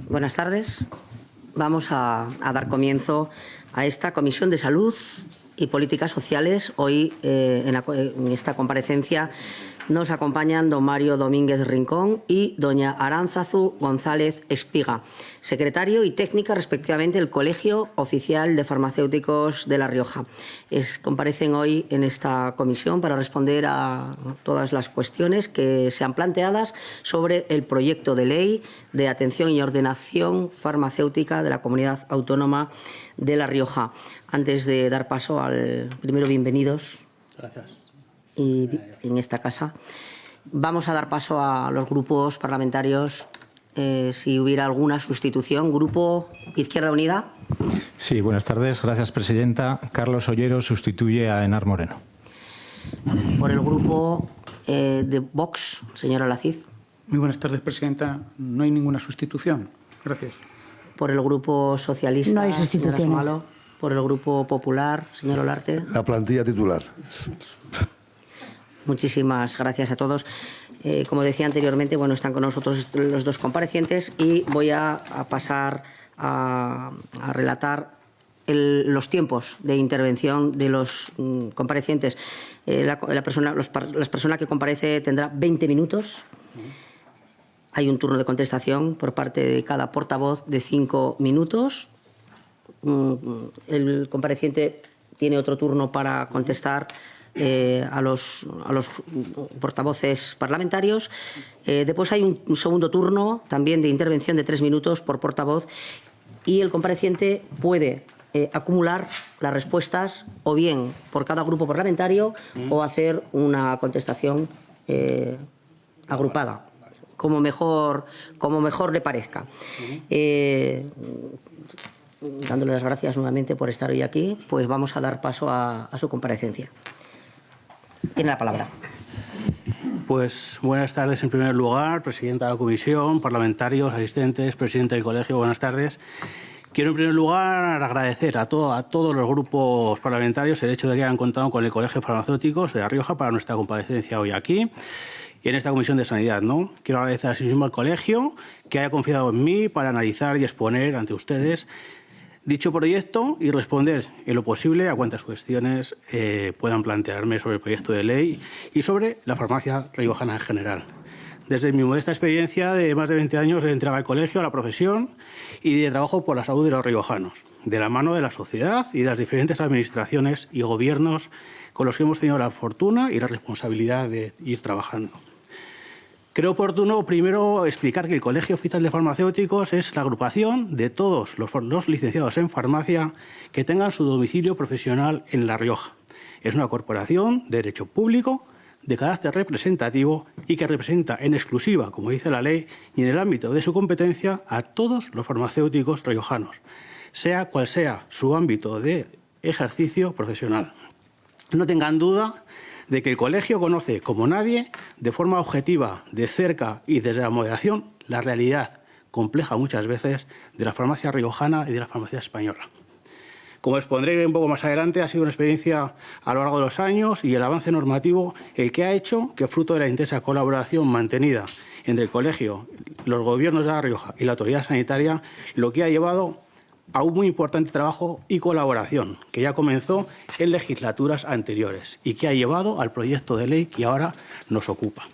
Buenas tardes. Vamos a dar comienzo a esta Comisión de Salud y Políticas Sociales. Hoy, en esta comparecencia, nos acompañan don Mario Domínguez Rincón y doña Aránzazu González Espiga, secretario y técnica, respectivamente, del Colegio Oficial de Farmacéuticos de La Rioja. Comparecen hoy en esta comisión para responder a todas las cuestiones que sean planteadas sobre el proyecto de ley de atención y ordenación farmacéutica de la Comunidad Autónoma de La Rioja. Antes de dar paso al primero, bienvenidos. Gracias. Y en esta casa vamos a dar paso a los grupos parlamentarios, si hubiera alguna sustitución. Grupo Izquierda Unida. Sí, buenas tardes. Gracias, presidenta. Carlos Ollero sustituye a Enar Moreno. Por el grupo de Vox, señora Lacid. Muy buenas tardes, presidenta. No hay ninguna sustitución. Gracias. Por el grupo socialista, no hay sustituciones. Por el grupo popular, señor Olarte. La plantilla titular. Muchísimas gracias a todos. Como decía anteriormente, bueno, están con nosotros los dos comparecientes y voy a pasar a relatar los tiempos de intervención de los comparecientes. La persona que comparece tendrá 20 minutos. Hay un turno de contestación por parte de cada portavoz de 5 minutos. El compareciente tiene otro turno para contestar a los portavoces parlamentarios. Después hay un segundo turno también de intervención de 3 minutos por portavoz y el compareciente puede acumular las respuestas o bien por cada grupo parlamentario o hacer una contestación agrupada, como mejor le parezca. Dándole las gracias nuevamente por estar hoy aquí, pues vamos a dar paso a su comparecencia. Tiene la palabra. Pues buenas tardes en primer lugar, presidenta de la comisión, parlamentarios, asistentes, presidente del colegio, buenas tardes. Quiero en primer lugar agradecer a todos los grupos parlamentarios el hecho de que hayan contado con el Colegio de Farmacéuticos de La Rioja para nuestra comparecencia hoy aquí y en esta comisión de sanidad, ¿no? Quiero agradecer asimismo al colegio que haya confiado en mí para analizar y exponer ante ustedes dicho proyecto y responder en lo posible a cuantas cuestiones puedan plantearme sobre el proyecto de ley y sobre la farmacia riojana en general. Desde mi modesta experiencia de más de 20 años de entrega al colegio, a la profesión y de trabajo por la salud de los riojanos, de la mano de la sociedad y de las diferentes administraciones y gobiernos con los que hemos tenido la fortuna y la responsabilidad de ir trabajando. Creo oportuno primero explicar que el Colegio Oficial de Farmacéuticos es la agrupación de todos los licenciados en farmacia que tengan su domicilio profesional en La Rioja. Es una corporación de derecho público, de carácter representativo y que representa en exclusiva, como dice la ley, y en el ámbito de su competencia a todos los farmacéuticos riojanos, sea cual sea su ámbito de ejercicio profesional. No tengan duda de que el colegio conoce como nadie, de forma objetiva, de cerca y desde la moderación, la realidad compleja muchas veces de la farmacia riojana y de la farmacia española. Como expondré un poco más adelante, ha sido una experiencia a lo largo de los años y el avance normativo el que ha hecho que, fruto de la intensa colaboración mantenida entre el colegio, los gobiernos de La Rioja y la autoridad sanitaria, lo que ha llevado a un muy importante trabajo y colaboración que ya comenzó en legislaturas anteriores y que ha llevado al proyecto de ley que ahora nos ocupa.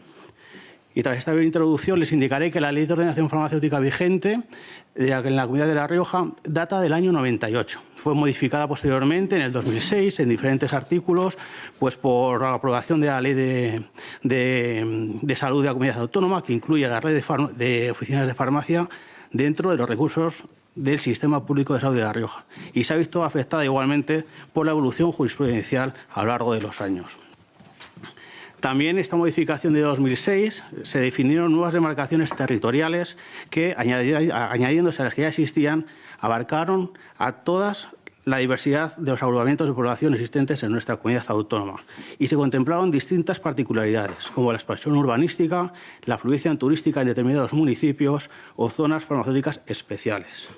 Y tras esta breve introducción les indicaré que la Ley de Ordenación Farmacéutica vigente en la Comunidad de La Rioja data del año 98. Fue modificada posteriormente en el 2006 en diferentes artículos pues por la aprobación de la Ley de Salud de la Comunidad Autónoma, que incluye la red de oficinas de farmacia dentro de los recursos del Sistema Público de Salud de La Rioja y se ha visto afectada igualmente por la evolución jurisprudencial a lo largo de los años. También esta modificación de 2006 se definieron nuevas demarcaciones territoriales que, añadiéndose a las que ya existían, abarcaron a todas la diversidad de los agrupamientos de población existentes en nuestra comunidad autónoma y se contemplaron distintas particularidades, como la expansión urbanística, la afluencia turística en determinados municipios o zonas farmacéuticas especiales.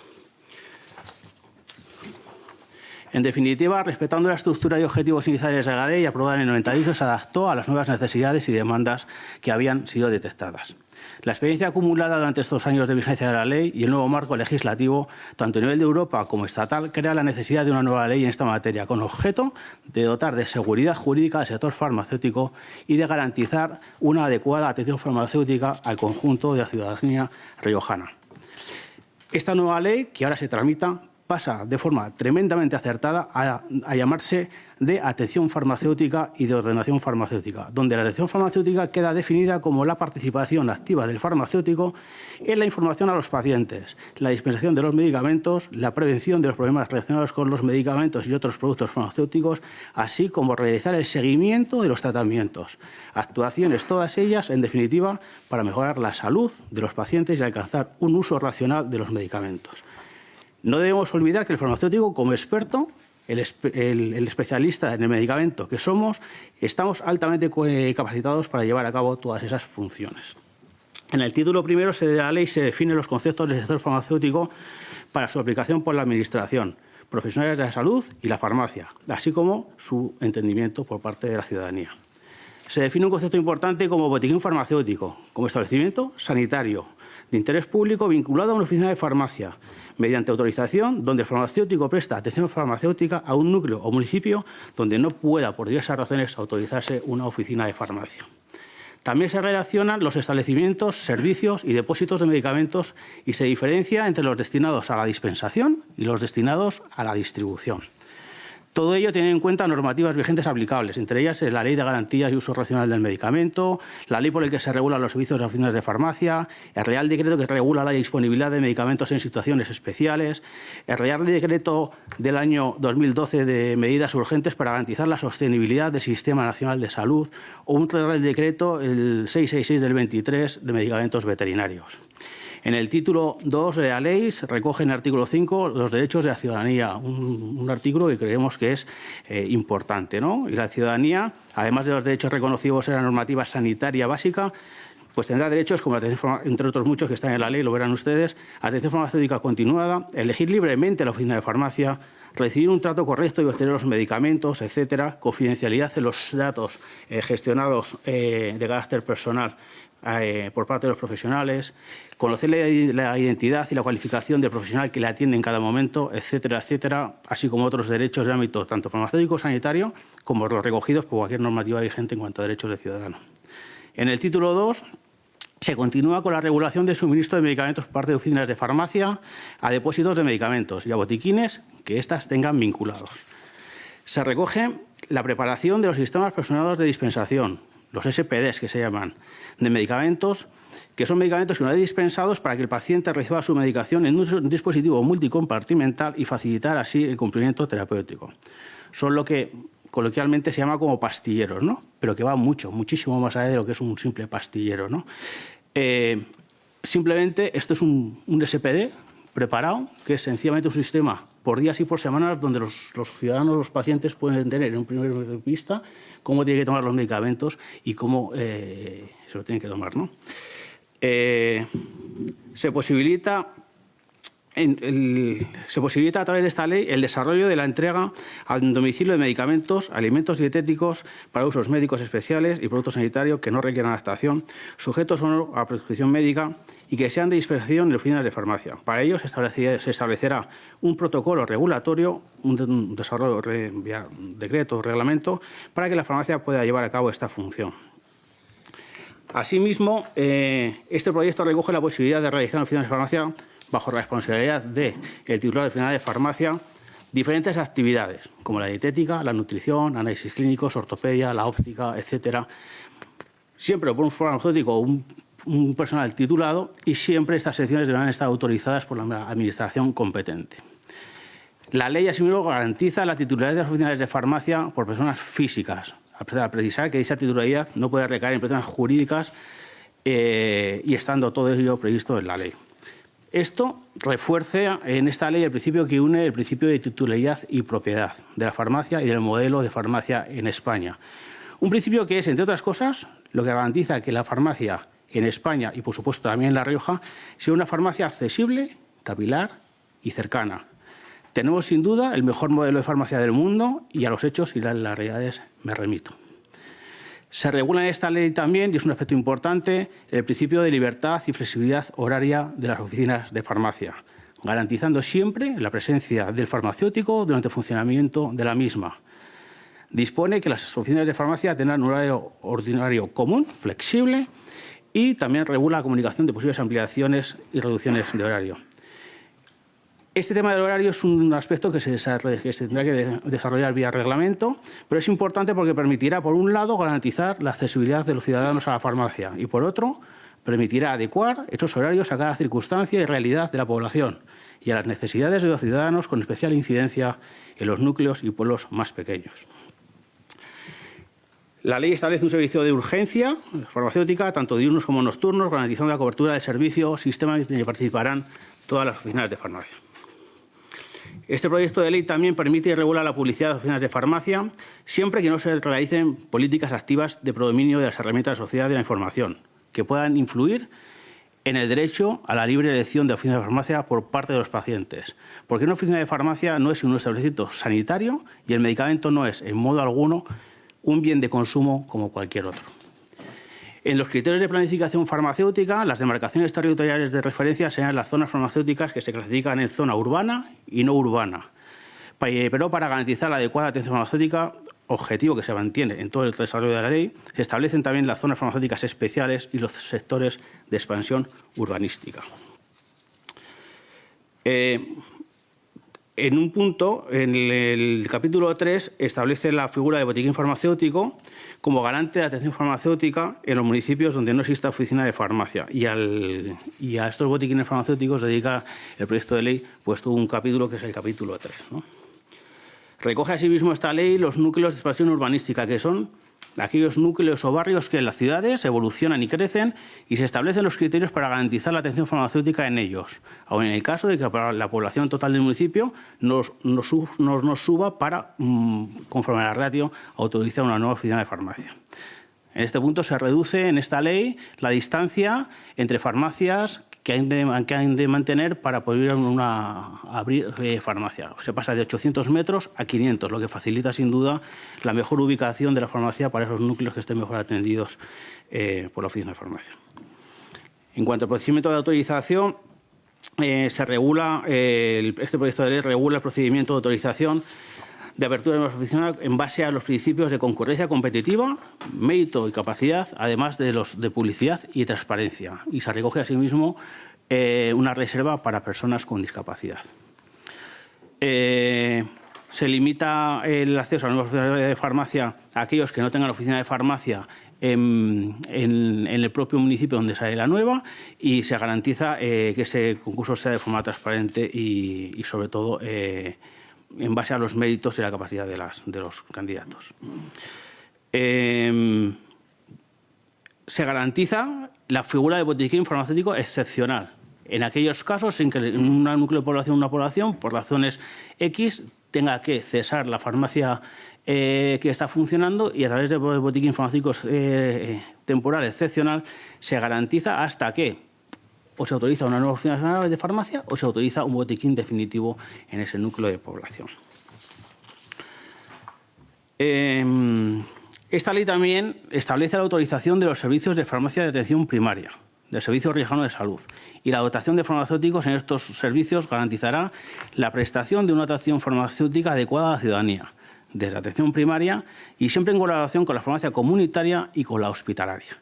En definitiva, respetando la estructura y objetivos iniciales de la ley aprobada en el 98, se adaptó a las nuevas necesidades y demandas que habían sido detectadas. La experiencia acumulada durante estos años de vigencia de la ley y el nuevo marco legislativo, tanto a nivel de Europa como estatal, crea la necesidad de una nueva ley en esta materia, con objeto de dotar de seguridad jurídica al sector farmacéutico y de garantizar una adecuada atención farmacéutica al conjunto de la ciudadanía riojana. Esta nueva ley, que ahora se tramita, pasa de forma tremendamente acertada a llamarse de atención farmacéutica y de ordenación farmacéutica, donde la atención farmacéutica queda definida como la participación activa del farmacéutico en la información a los pacientes, la dispensación de los medicamentos, la prevención de los problemas relacionados con los medicamentos y otros productos farmacéuticos, así como realizar el seguimiento de los tratamientos. Actuaciones todas ellas, en definitiva, para mejorar la salud de los pacientes y alcanzar un uso racional de los medicamentos. No debemos olvidar que el farmacéutico, como experto, el especialista en el medicamento que somos, estamos altamente capacitados para llevar a cabo todas esas funciones. En el título primero de la ley se definen los conceptos del sector farmacéutico para su aplicación por la Administración, profesionales de la salud y la farmacia, así como su entendimiento por parte de la ciudadanía. Se define un concepto importante como botiquín farmacéutico, como establecimiento sanitario de interés público vinculado a una oficina de farmacia, mediante autorización donde el farmacéutico presta atención farmacéutica a un núcleo o municipio donde no pueda, por diversas razones, autorizarse una oficina de farmacia. También se relacionan los establecimientos, servicios y depósitos de medicamentos y se diferencia entre los destinados a la dispensación y los destinados a la distribución. Todo ello tiene en cuenta normativas vigentes aplicables, entre ellas la Ley de Garantías y Uso Racional del Medicamento, la ley por la que se regulan los servicios de oficinas de farmacia, el Real Decreto que regula la disponibilidad de medicamentos en situaciones especiales, el Real Decreto del año 2012 de medidas urgentes para garantizar la sostenibilidad del Sistema Nacional de Salud o un Real Decreto, el 666 del 23, de medicamentos veterinarios. En el título 2 de la ley se recoge en el artículo 5 los derechos de la ciudadanía, un artículo que creemos que es importante, ¿no? Y la ciudadanía, además de los derechos reconocidos en la normativa sanitaria básica, pues tendrá derechos como la atención, entre otros muchos que están en la ley, lo verán ustedes, atención farmacéutica continuada, elegir libremente la oficina de farmacia, recibir un trato correcto y obtener los medicamentos, etcétera, confidencialidad de los datos gestionados de carácter personal por parte de los profesionales, conocer la identidad y la cualificación del profesional que le atiende en cada momento, etcétera, etcétera, así como otros derechos de ámbito tanto farmacéutico, sanitario, como los recogidos por cualquier normativa vigente en cuanto a derechos de ciudadano. En el título 2 se continúa con la regulación del suministro de medicamentos por parte de oficinas de farmacia a depósitos de medicamentos y a botiquines que éstas tengan vinculados. Se recoge la preparación de los sistemas personalizados de dispensación, los SPDs que se llaman, de medicamentos, que son medicamentos que una vez dispensados para que el paciente reciba su medicación en un dispositivo multicompartimental y facilitar así el cumplimiento terapéutico. Son lo que coloquialmente se llama como pastilleros, ¿no? Pero que va muchísimo más allá de lo que es un simple pastillero, ¿no? Simplemente esto es un SPD preparado, que es sencillamente un sistema por días y por semanas donde los ciudadanos, los pacientes pueden tener en un primer vista cómo tienen que tomar los medicamentos y cómo se lo tienen que tomar, ¿no? Se posibilita a través de esta ley el desarrollo de la entrega al domicilio de medicamentos, alimentos dietéticos para usos médicos especiales y productos sanitarios que no requieran adaptación, sujetos o no a prescripción médica y que sean de dispensación en oficinas de farmacia. Para ello se establecerá un protocolo regulatorio, un desarrollo decreto o reglamento para que la farmacia pueda llevar a cabo esta función. Asimismo, este proyecto recoge la posibilidad de realizar en oficinas de farmacia, bajo responsabilidad del titular de oficina de farmacia, diferentes actividades, como la dietética, la nutrición, análisis clínicos, ortopedia, la óptica, etcétera, siempre por un farmacéutico o un personal titulado, y siempre estas secciones deberán estar autorizadas por la administración competente. La ley, asimismo, garantiza la titularidad de las oficinas de farmacia por personas físicas, a precisar que dicha titularidad no puede recaer en personas jurídicas y estando todo ello previsto en la ley. Esto refuerza en esta ley el principio que une el principio de titularidad y propiedad de la farmacia y del modelo de farmacia en España. Un principio que es, entre otras cosas, lo que garantiza que la farmacia en España y, por supuesto, también en La Rioja, sea una farmacia accesible, capilar y cercana. Tenemos sin duda el mejor modelo de farmacia del mundo y a los hechos y las realidades me remito. Se regula en esta ley también, y es un aspecto importante, el principio de libertad y flexibilidad horaria de las oficinas de farmacia, garantizando siempre la presencia del farmacéutico durante el funcionamiento de la misma. Dispone que las oficinas de farmacia tendrán un horario ordinario común, flexible, y también regula la comunicación de posibles ampliaciones y reducciones de horario. Este tema del horario es un aspecto que se tendrá que desarrollar vía reglamento, pero es importante porque permitirá, por un lado, garantizar la accesibilidad de los ciudadanos a la farmacia y, por otro, permitirá adecuar estos horarios a cada circunstancia y realidad de la población y a las necesidades de los ciudadanos, con especial incidencia en los núcleos y pueblos más pequeños. La ley establece un servicio de urgencia farmacéutica, tanto diurnos como nocturnos, garantizando la cobertura del servicio, sistema en el que participarán todas las oficinas de farmacia. Este proyecto de ley también permite y regula la publicidad de las oficinas de farmacia, siempre que no se realicen políticas activas de predominio de las herramientas de la sociedad de la información, que puedan influir en el derecho a la libre elección de oficinas de farmacia por parte de los pacientes. Porque una oficina de farmacia no es un establecimiento sanitario y el medicamento no es, en modo alguno, un bien de consumo como cualquier otro. En los criterios de planificación farmacéutica, las demarcaciones territoriales de referencia serán las zonas farmacéuticas que se clasifican en zona urbana y no urbana. Pero para garantizar la adecuada atención farmacéutica, objetivo que se mantiene en todo el desarrollo de la ley, se establecen también las zonas farmacéuticas especiales y los sectores de expansión urbanística. En un punto, en el capítulo 3, establece la figura de botiquín farmacéutico como garante de atención farmacéutica en los municipios donde no exista oficina de farmacia. Y a estos botiquines farmacéuticos dedica el proyecto de ley pues todo un capítulo que es el capítulo 3, ¿no? Recoge asimismo esta ley los núcleos de expansión urbanística, que son aquellos núcleos o barrios que en las ciudades evolucionan y crecen y se establecen los criterios para garantizar la atención farmacéutica en ellos, aun en el caso de que la población total del municipio nos suba para, conforme a la ratio, autorizar una nueva oficina de farmacia. En este punto se reduce en esta ley la distancia entre farmacias que han de mantener para poder abrir farmacia. Se pasa de 800 metros a 500, lo que facilita sin duda la mejor ubicación de la farmacia para esos núcleos que estén mejor atendidos por la oficina de farmacia. En cuanto al procedimiento de autorización, se regula, este proyecto de ley regula el procedimiento de autorización de apertura de una oficina en base a los principios de concurrencia competitiva, mérito y capacidad, además de los de publicidad y transparencia. Y se recoge asimismo una reserva para personas con discapacidad. Se limita el acceso a la nueva oficina de farmacia a aquellos que no tengan oficina de farmacia en el propio municipio donde sale la nueva, y se garantiza que ese concurso sea de forma transparente y sobre todo, en base a los méritos y la capacidad de los candidatos. Se garantiza la figura de botiquín farmacéutico excepcional en aquellos casos en que en un núcleo de población, una población, por razones X, tenga que cesar la farmacia que está funcionando, y a través de botiquín farmacéutico temporal excepcional se garantiza hasta que o se autoriza una nueva oficina de farmacia o se autoriza un botiquín definitivo en ese núcleo de población. Esta ley también establece la autorización de los servicios de farmacia de atención primaria, del Servicio Riojano de Salud, y la dotación de farmacéuticos en estos servicios garantizará la prestación de una atención farmacéutica adecuada a la ciudadanía, desde la atención primaria y siempre en colaboración con la farmacia comunitaria y con la hospitalaria.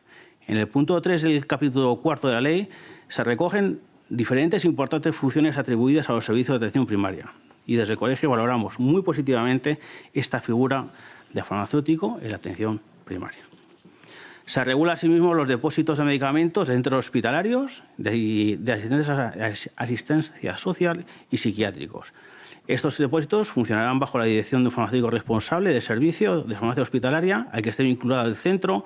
En el punto 3 del capítulo 4 de la ley se recogen diferentes e importantes funciones atribuidas a los servicios de atención primaria, y desde el colegio valoramos muy positivamente esta figura de farmacéutico en la atención primaria. Se regula asimismo los depósitos de medicamentos de centros hospitalarios, de asistencia social y psiquiátricos. Estos depósitos funcionarán bajo la dirección de un farmacéutico responsable del servicio de farmacia hospitalaria al que esté vinculado el centro,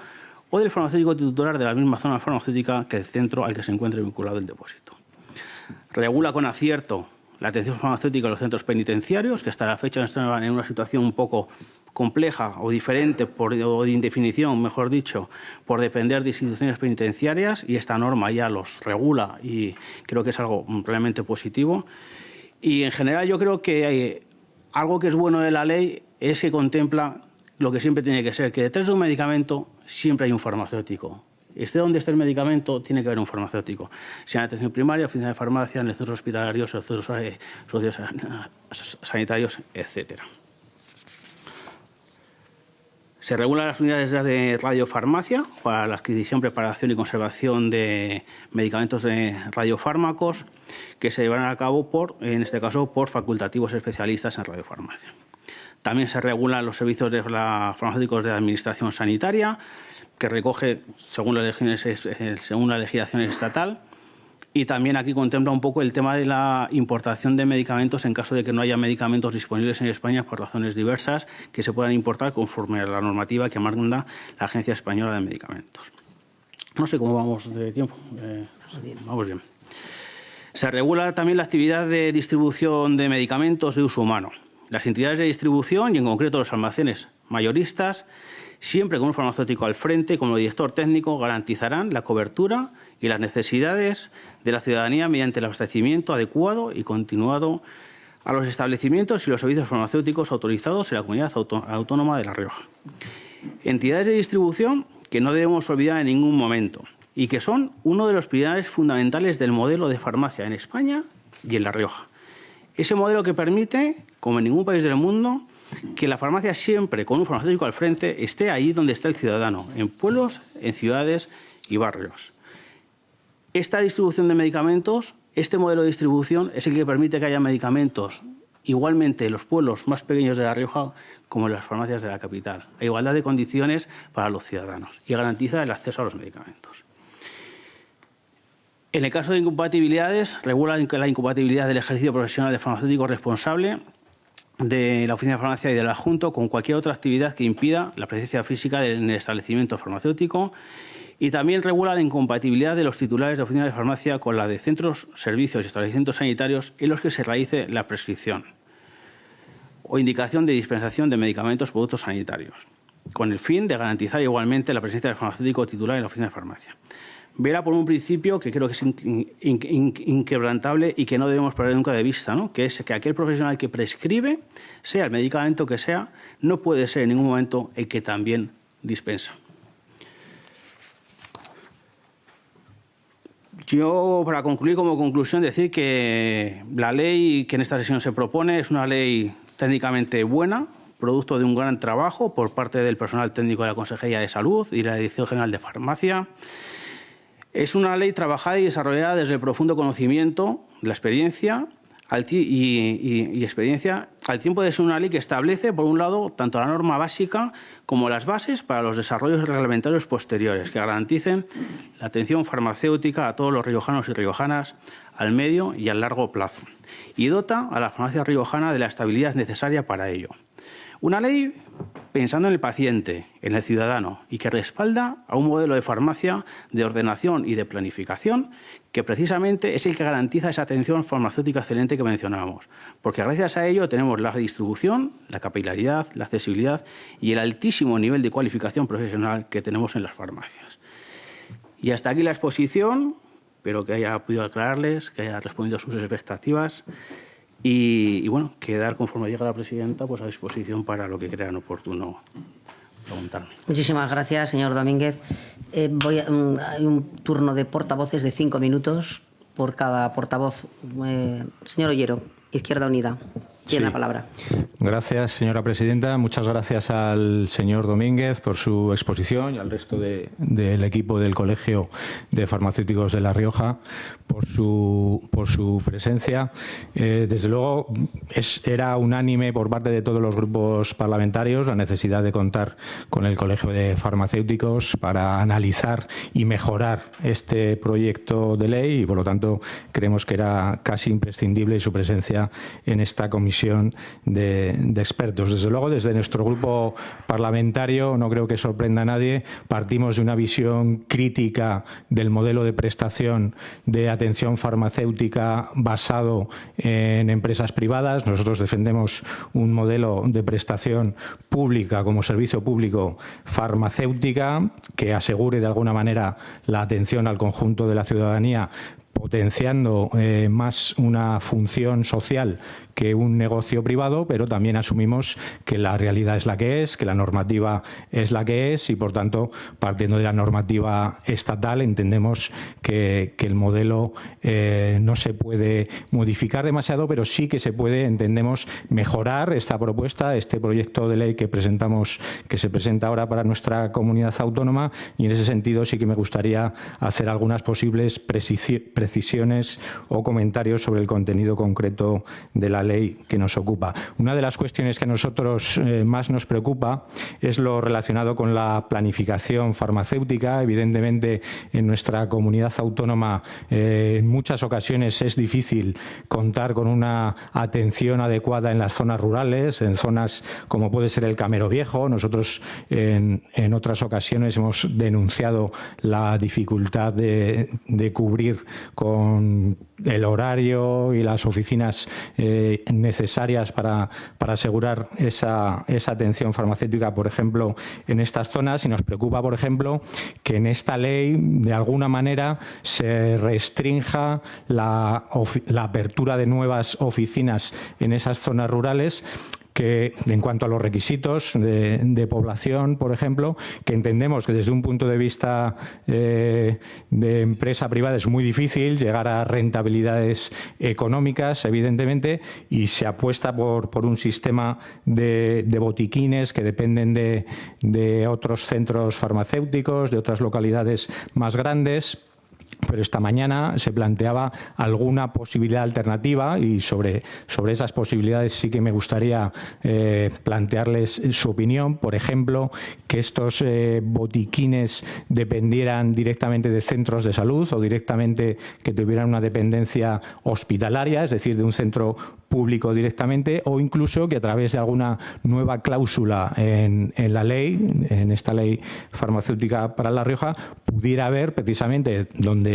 o del farmacéutico titular de la misma zona farmacéutica que el centro al que se encuentre vinculado el depósito. Regula con acierto la atención farmacéutica en los centros penitenciarios, que hasta la fecha están en una situación un poco compleja o diferente, o de indefinición, mejor dicho, por depender de instituciones penitenciarias, y esta norma ya los regula y creo que es algo realmente positivo. Y en general yo creo que algo que es bueno de la ley es que contempla lo que siempre tiene que ser, que detrás de un medicamento siempre hay un farmacéutico. Esté donde esté el medicamento, tiene que haber un farmacéutico. Sea en atención primaria, oficina de farmacia, en los centros hospitalarios, en los centros sociosanitarios, etcétera. Se regulan las unidades de radiofarmacia para la adquisición, preparación y conservación de medicamentos de radiofármacos que se llevarán a cabo, en este caso, por facultativos especialistas en radiofarmacia. También se regulan los servicios de farmacéuticos de la Administración Sanitaria, que recoge según la legislación estatal. Y también aquí contempla un poco el tema de la importación de medicamentos en caso de que no haya medicamentos disponibles en España por razones diversas que se puedan importar conforme a la normativa que manda la Agencia Española de Medicamentos. No sé cómo vamos de tiempo. Vamos bien. Se regula también la actividad de distribución de medicamentos de uso humano. Las entidades de distribución y en concreto los almacenes mayoristas, siempre con un farmacéutico al frente como director técnico, garantizarán la cobertura y las necesidades de la ciudadanía mediante el abastecimiento adecuado y continuado a los establecimientos y los servicios farmacéuticos autorizados en la Comunidad Autónoma de La Rioja. Entidades de distribución que no debemos olvidar en ningún momento y que son uno de los pilares fundamentales del modelo de farmacia en España y en La Rioja. Ese modelo que permite, como en ningún país del mundo, que la farmacia siempre, con un farmacéutico al frente, esté ahí donde está el ciudadano, en pueblos, en ciudades y barrios. Esta distribución de medicamentos, este modelo de distribución, es el que permite que haya medicamentos igualmente en los pueblos más pequeños de La Rioja como en las farmacias de la capital, a igualdad de condiciones para los ciudadanos y garantiza el acceso a los medicamentos. En el caso de incompatibilidades, regula la incompatibilidad del ejercicio profesional de farmacéutico responsable de la oficina de farmacia y del adjunto con cualquier otra actividad que impida la presencia física en el establecimiento farmacéutico y también regula la incompatibilidad de los titulares de oficina de farmacia con la de centros, servicios y establecimientos sanitarios en los que se realice la prescripción o indicación de dispensación de medicamentos o productos sanitarios, con el fin de garantizar igualmente la presencia del farmacéutico titular en la oficina de farmacia. Verá por un principio que creo que es inquebrantable y que no debemos perder nunca de vista, ¿no? Que es que aquel profesional que prescribe, sea el medicamento que sea, no puede ser en ningún momento el que también dispensa. Yo, para concluir, como conclusión, decir que la ley que en esta sesión se propone es una ley técnicamente buena, producto de un gran trabajo por parte del personal técnico de la Consejería de Salud y la Dirección General de Farmacia. Es una ley trabajada y desarrollada desde el profundo conocimiento, la experiencia experiencia, al tiempo de ser una ley que establece, por un lado, tanto la norma básica como las bases para los desarrollos reglamentarios posteriores que garanticen la atención farmacéutica a todos los riojanos y riojanas al medio y al largo plazo y dota a la farmacia riojana de la estabilidad necesaria para ello. Una ley pensando en el paciente, en el ciudadano, y que respalda a un modelo de farmacia de ordenación y de planificación que precisamente es el que garantiza esa atención farmacéutica excelente que mencionábamos, porque gracias a ello tenemos la distribución, la capilaridad, la accesibilidad y el altísimo nivel de cualificación profesional que tenemos en las farmacias. Y hasta aquí la exposición, espero que haya podido aclararles, que haya respondido a sus expectativas. Y bueno, quedar, conforme llega la presidenta, pues a disposición para lo que crean oportuno preguntarme. Muchísimas gracias, señor Domínguez. Hay un turno de portavoces de 5 minutos por cada portavoz. Señor Ollero, Izquierda Unida. Tiene la palabra. Gracias, señora presidenta. Muchas gracias al señor Domínguez por su exposición y al resto del equipo del Colegio de Farmacéuticos de La Rioja por su presencia. Desde luego, era unánime por parte de todos los grupos parlamentarios la necesidad de contar con el Colegio de Farmacéuticos para analizar y mejorar este proyecto de ley y, por lo tanto, creemos que era casi imprescindible su presencia en esta comisión de expertos. Desde luego, desde nuestro grupo parlamentario, no creo que sorprenda a nadie, partimos de una visión crítica del modelo de prestación de atención farmacéutica basado en empresas privadas. Nosotros defendemos un modelo de prestación pública como servicio público farmacéutica que asegure de alguna manera la atención al conjunto de la ciudadanía potenciando más una función social que un negocio privado, pero también asumimos que la realidad es la que es, que la normativa es la que es y, por tanto, partiendo de la normativa estatal, entendemos que el modelo no se puede modificar demasiado, pero sí que se puede, entendemos, mejorar esta propuesta, este proyecto de ley que presentamos, que se presenta ahora para nuestra comunidad autónoma, y en ese sentido sí que me gustaría hacer algunas posibles precisiones o comentarios sobre el contenido concreto de la ley que nos ocupa. Una de las cuestiones que a nosotros más nos preocupa es lo relacionado con la planificación farmacéutica. Evidentemente, en nuestra comunidad autónoma en muchas ocasiones es difícil contar con una atención adecuada en las zonas rurales, en zonas como puede ser el Camero Viejo. Nosotros en otras ocasiones hemos denunciado la dificultad de cubrir con el horario y las oficinas necesarias para asegurar esa atención farmacéutica, por ejemplo, en estas zonas. Y nos preocupa, por ejemplo, que en esta ley, de alguna manera, se restrinja la apertura de nuevas oficinas en esas zonas rurales, que en cuanto a los requisitos de población, por ejemplo, que entendemos que desde un punto de vista de empresa privada es muy difícil llegar a rentabilidades económicas, evidentemente, y se apuesta por un sistema de botiquines que dependen de otros centros farmacéuticos, de otras localidades más grandes. Pero esta mañana se planteaba alguna posibilidad alternativa y sobre esas posibilidades sí que me gustaría plantearles su opinión. Por ejemplo, que estos botiquines dependieran directamente de centros de salud o directamente que tuvieran una dependencia hospitalaria, es decir, de un centro público directamente, o incluso que a través de alguna nueva cláusula en la ley, en esta ley farmacéutica para La Rioja, pudiera haber precisamente donde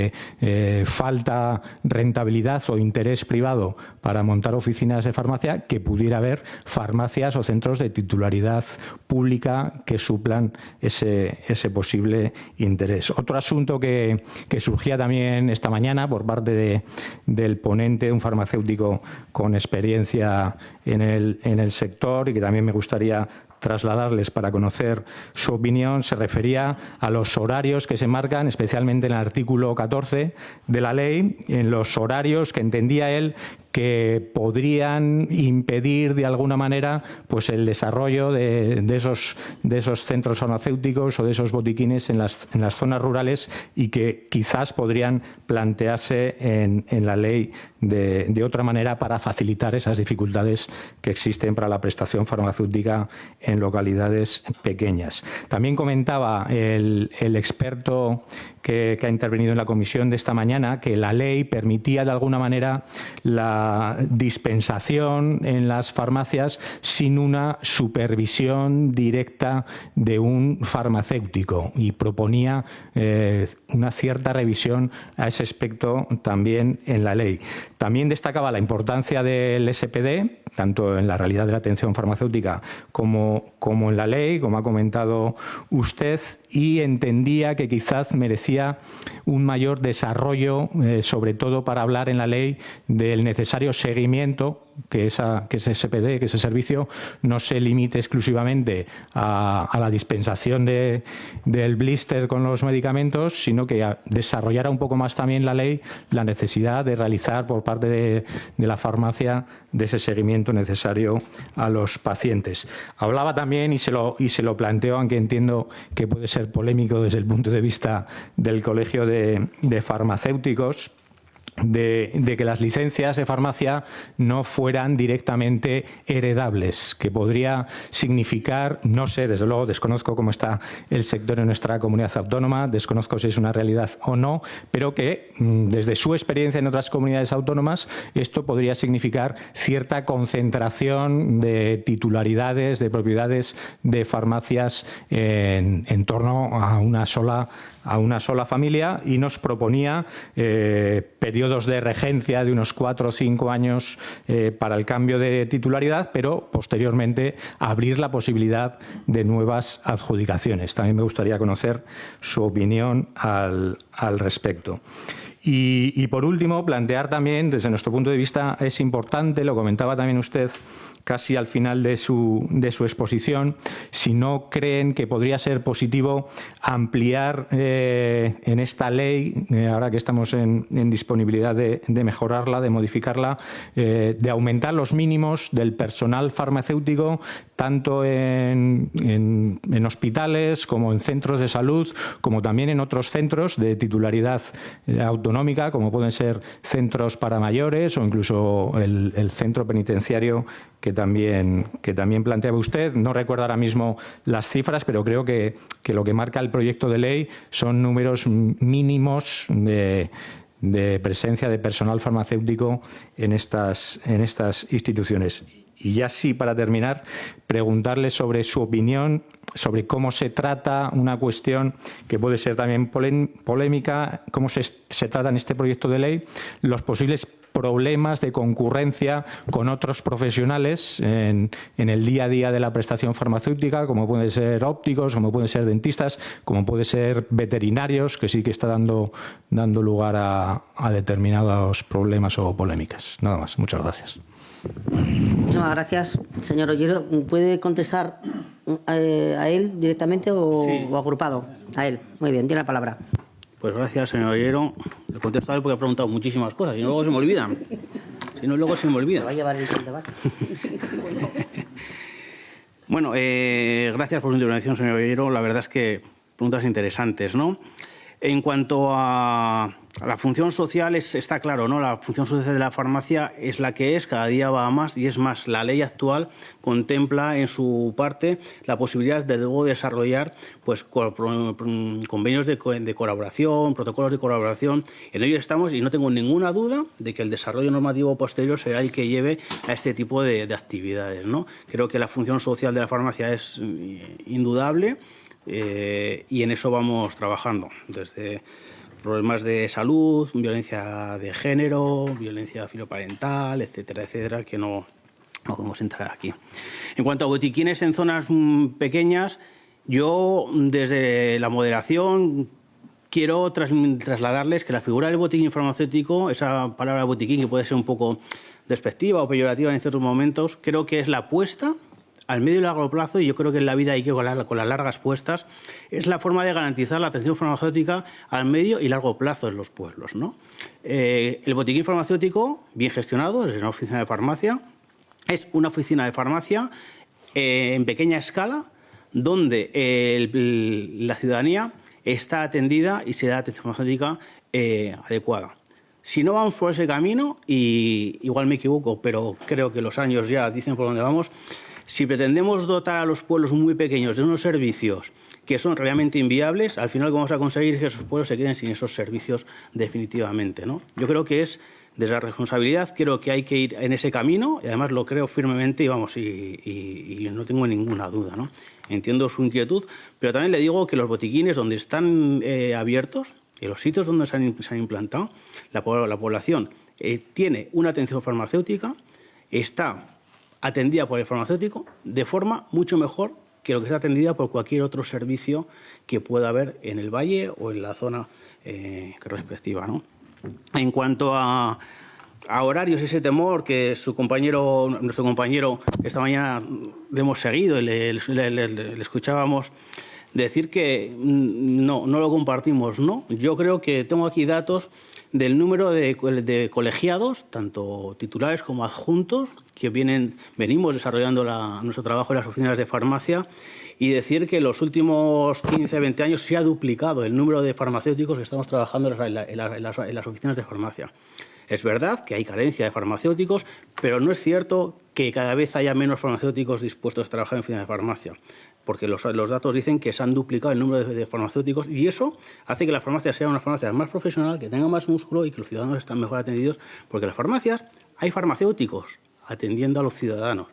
falta rentabilidad o interés privado para montar oficinas de farmacia, que pudiera haber farmacias o centros de titularidad pública que suplan ese posible interés. Otro asunto que surgía también esta mañana por parte del ponente, un farmacéutico con experiencia en el sector, y que también me gustaría trasladarles para conocer su opinión, se refería a los horarios que se marcan, especialmente en el artículo 14 de la ley, en los horarios que entendía él que podrían impedir de alguna manera pues el desarrollo de esos centros farmacéuticos o de esos botiquines en las zonas rurales, y que quizás podrían plantearse en la ley de otra manera para facilitar esas dificultades que existen para la prestación farmacéutica en localidades pequeñas. También comentaba el experto que ha intervenido en la comisión de esta mañana que la ley permitía de alguna manera la dispensación en las farmacias sin una supervisión directa de un farmacéutico, y proponía una cierta revisión a ese aspecto también en la ley. También destacaba la importancia del SPD, tanto en la realidad de la atención farmacéutica como en la ley, como ha comentado usted, y entendía que quizás merecía un mayor desarrollo, sobre todo para hablar en la ley del necesario seguimiento, que ese SPD, que ese servicio, no se limite exclusivamente a la dispensación del blister con los medicamentos, sino que desarrollara un poco más también la ley la necesidad de realizar por parte de la farmacia de ese seguimiento necesario a los pacientes. Hablaba también, y se lo planteo, aunque entiendo que puede ser polémico desde el punto de vista del Colegio de Farmacéuticos, de que las licencias de farmacia no fueran directamente heredables, que podría significar, no sé, desde luego desconozco cómo está el sector en nuestra comunidad autónoma, desconozco si es una realidad o no, pero que desde su experiencia en otras comunidades autónomas esto podría significar cierta concentración de titularidades, de propiedades de farmacias en torno a una sola familia, y nos proponía periodos de regencia de unos 4 o 5 años para el cambio de titularidad, pero posteriormente abrir la posibilidad de nuevas adjudicaciones. También me gustaría conocer su opinión al respecto. Y por último, plantear también, desde nuestro punto de vista, es importante, lo comentaba también usted casi al final de su exposición, si no creen que podría ser positivo ampliar en esta ley, ahora que estamos en disponibilidad de mejorarla, de modificarla, de aumentar los mínimos del personal farmacéutico, tanto en hospitales como en centros de salud, como también en otros centros de titularidad autonómica, como pueden ser centros para mayores o incluso el centro penitenciario que también planteaba usted. No recuerdo ahora mismo las cifras, pero creo que lo que marca el proyecto de ley son números mínimos de presencia de personal farmacéutico en estas instituciones. Y ya sí, para terminar, preguntarle sobre su opinión sobre cómo se trata una cuestión que puede ser también polémica, cómo se trata en este proyecto de ley los posibles problemas de concurrencia con otros profesionales en el día a día de la prestación farmacéutica, como pueden ser ópticos, como pueden ser dentistas, como pueden ser veterinarios, que sí que está dando lugar a determinados problemas o polémicas. Nada más. Muchas gracias. Muchas gracias, señor Ollero. ¿Puede contestar a él directamente o agrupado? A él. Muy bien, tiene la palabra. Pues gracias, señor Ollero. Le contesto a él porque ha preguntado muchísimas cosas y luego se me olvidan. Se va a llevar el debate. Bueno, gracias por su intervención, señor Ollero. La verdad es que preguntas interesantes, ¿no? En cuanto a la función social, está claro, ¿no? La función social de la farmacia es la que es, cada día va a más, y es más, la ley actual contempla en su parte la posibilidad de luego desarrollar pues convenios de colaboración, protocolos de colaboración. En ello estamos y no tengo ninguna duda de que el desarrollo normativo posterior será el que lleve a este tipo de actividades, ¿no? Creo que la función social de la farmacia es indudable. Y en eso vamos trabajando, desde problemas de salud, violencia de género, violencia filoparental, etcétera, etcétera, que no podemos entrar aquí. En cuanto a botiquines en zonas pequeñas, yo desde la moderación quiero trasladarles que la figura del botiquín farmacéutico, esa palabra botiquín que puede ser un poco despectiva o peyorativa en ciertos momentos, creo que es la apuesta al medio y largo plazo, y yo creo que en la vida hay que con las largas puestas, es la forma de garantizar la atención farmacéutica al medio y largo plazo en los pueblos, ¿no? El botiquín farmacéutico, bien gestionado, desde una oficina de farmacia, es una oficina de farmacia en pequeña escala, donde la ciudadanía está atendida y se da atención farmacéutica adecuada. Si no vamos por ese camino, y igual me equivoco, pero creo que los años ya dicen por dónde vamos, si pretendemos dotar a los pueblos muy pequeños de unos servicios que son realmente inviables, al final lo que vamos a conseguir es que esos pueblos se queden sin esos servicios definitivamente, ¿no? Yo creo que es desde la responsabilidad, creo que hay que ir en ese camino, y además lo creo firmemente y no tengo ninguna duda, ¿no? Entiendo su inquietud, pero también le digo que los botiquines donde están abiertos, en los sitios donde se han implantado, la población tiene una atención farmacéutica, está atendida por el farmacéutico de forma mucho mejor que lo que está atendida por cualquier otro servicio que pueda haber en el valle o en la zona respectiva, ¿no? En cuanto a horarios, ese temor que nuestro compañero, esta mañana le hemos seguido y le escuchábamos decir que no lo compartimos, ¿no? Yo creo que tengo aquí datos del número de colegiados, tanto titulares como adjuntos, que venimos desarrollando nuestro trabajo en las oficinas de farmacia, y decir que en los últimos 15, 20 años se ha duplicado el número de farmacéuticos que estamos trabajando en las oficinas de farmacia. Es verdad que hay carencia de farmacéuticos, pero no es cierto que cada vez haya menos farmacéuticos dispuestos a trabajar en oficinas de farmacia, porque los datos dicen que se han duplicado el número de farmacéuticos, y eso hace que la farmacia sea una farmacia más profesional, que tenga más músculo y que los ciudadanos están mejor atendidos, porque en las farmacias hay farmacéuticos atendiendo a los ciudadanos.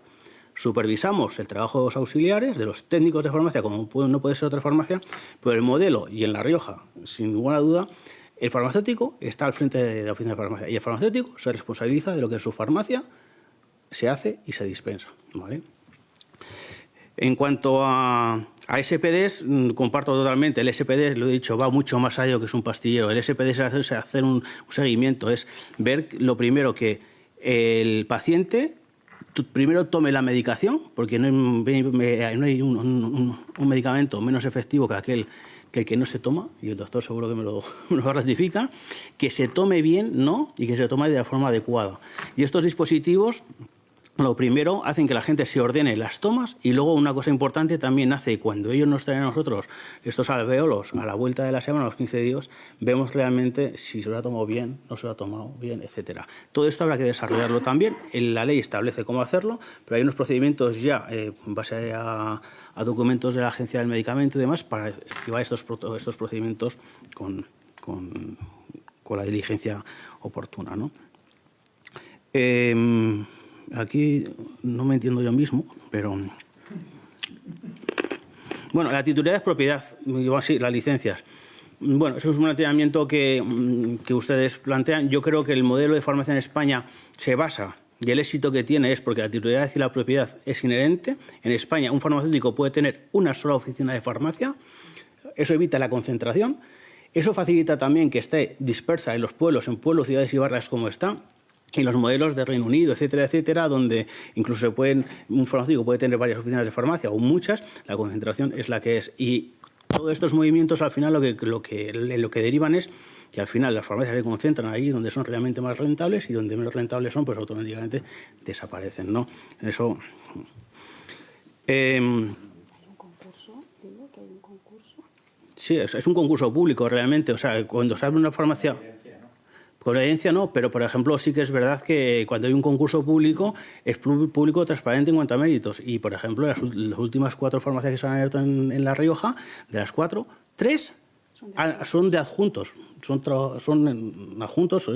Supervisamos el trabajo de los auxiliares, de los técnicos de farmacia, como no puede ser otra farmacia, pero el modelo, y en La Rioja, sin ninguna duda, el farmacéutico está al frente de la oficina de farmacia, y el farmacéutico se responsabiliza de lo que en su farmacia se hace y se dispensa, ¿vale? En cuanto a A SPDs comparto totalmente. El SPD, lo he dicho, va mucho más allá que es un pastillero. El SPD es hacer un seguimiento, es ver lo primero que el paciente primero tome la medicación, porque no hay un medicamento menos efectivo que aquel que no se toma, y el doctor seguro que me lo ratifica, que se tome bien, ¿no? Y que se tome de la forma adecuada. Y estos dispositivos, lo primero, hacen que la gente se ordene las tomas, y luego una cosa importante también hace, cuando ellos nos traen a nosotros estos alveolos a la vuelta de la semana, a los 15 días, vemos realmente si se lo ha tomado bien, no se lo ha tomado bien, etcétera. Todo esto habrá que desarrollarlo también. La ley establece cómo hacerlo, pero hay unos procedimientos ya, en base a documentos de la Agencia del Medicamento y demás, para llevar estos procedimientos con la diligencia oportuna, ¿no? Aquí no me entiendo yo mismo, pero... Bueno, la titularidad es propiedad, sí, las licencias. Bueno, eso es un planteamiento que ustedes plantean. Yo creo que el modelo de farmacia en España se basa, y el éxito que tiene es porque la titularidad y la propiedad es inherente. En España un farmacéutico puede tener una sola oficina de farmacia. Eso evita la concentración. Eso facilita también que esté dispersa en los pueblos, ciudades y barrios como está. Y los modelos de Reino Unido, etcétera, etcétera, donde incluso un farmacéutico puede tener varias oficinas de farmacia o muchas, la concentración es la que es. Y todos estos movimientos al final lo que derivan es que al final las farmacias se concentran ahí donde son realmente más rentables, y donde menos rentables son, pues automáticamente desaparecen, ¿no? Eso. ¿Hay un concurso? ¿Digo que hay un concurso? Sí, es un concurso público realmente. O sea, cuando se abre una farmacia... Con evidencia no, pero por ejemplo sí que es verdad que cuando hay un concurso público es público transparente en cuanto a méritos. Y por ejemplo las últimas 4 farmacias que se han abierto en La Rioja, de las 4, 3 son de adjuntos. Son adjuntos,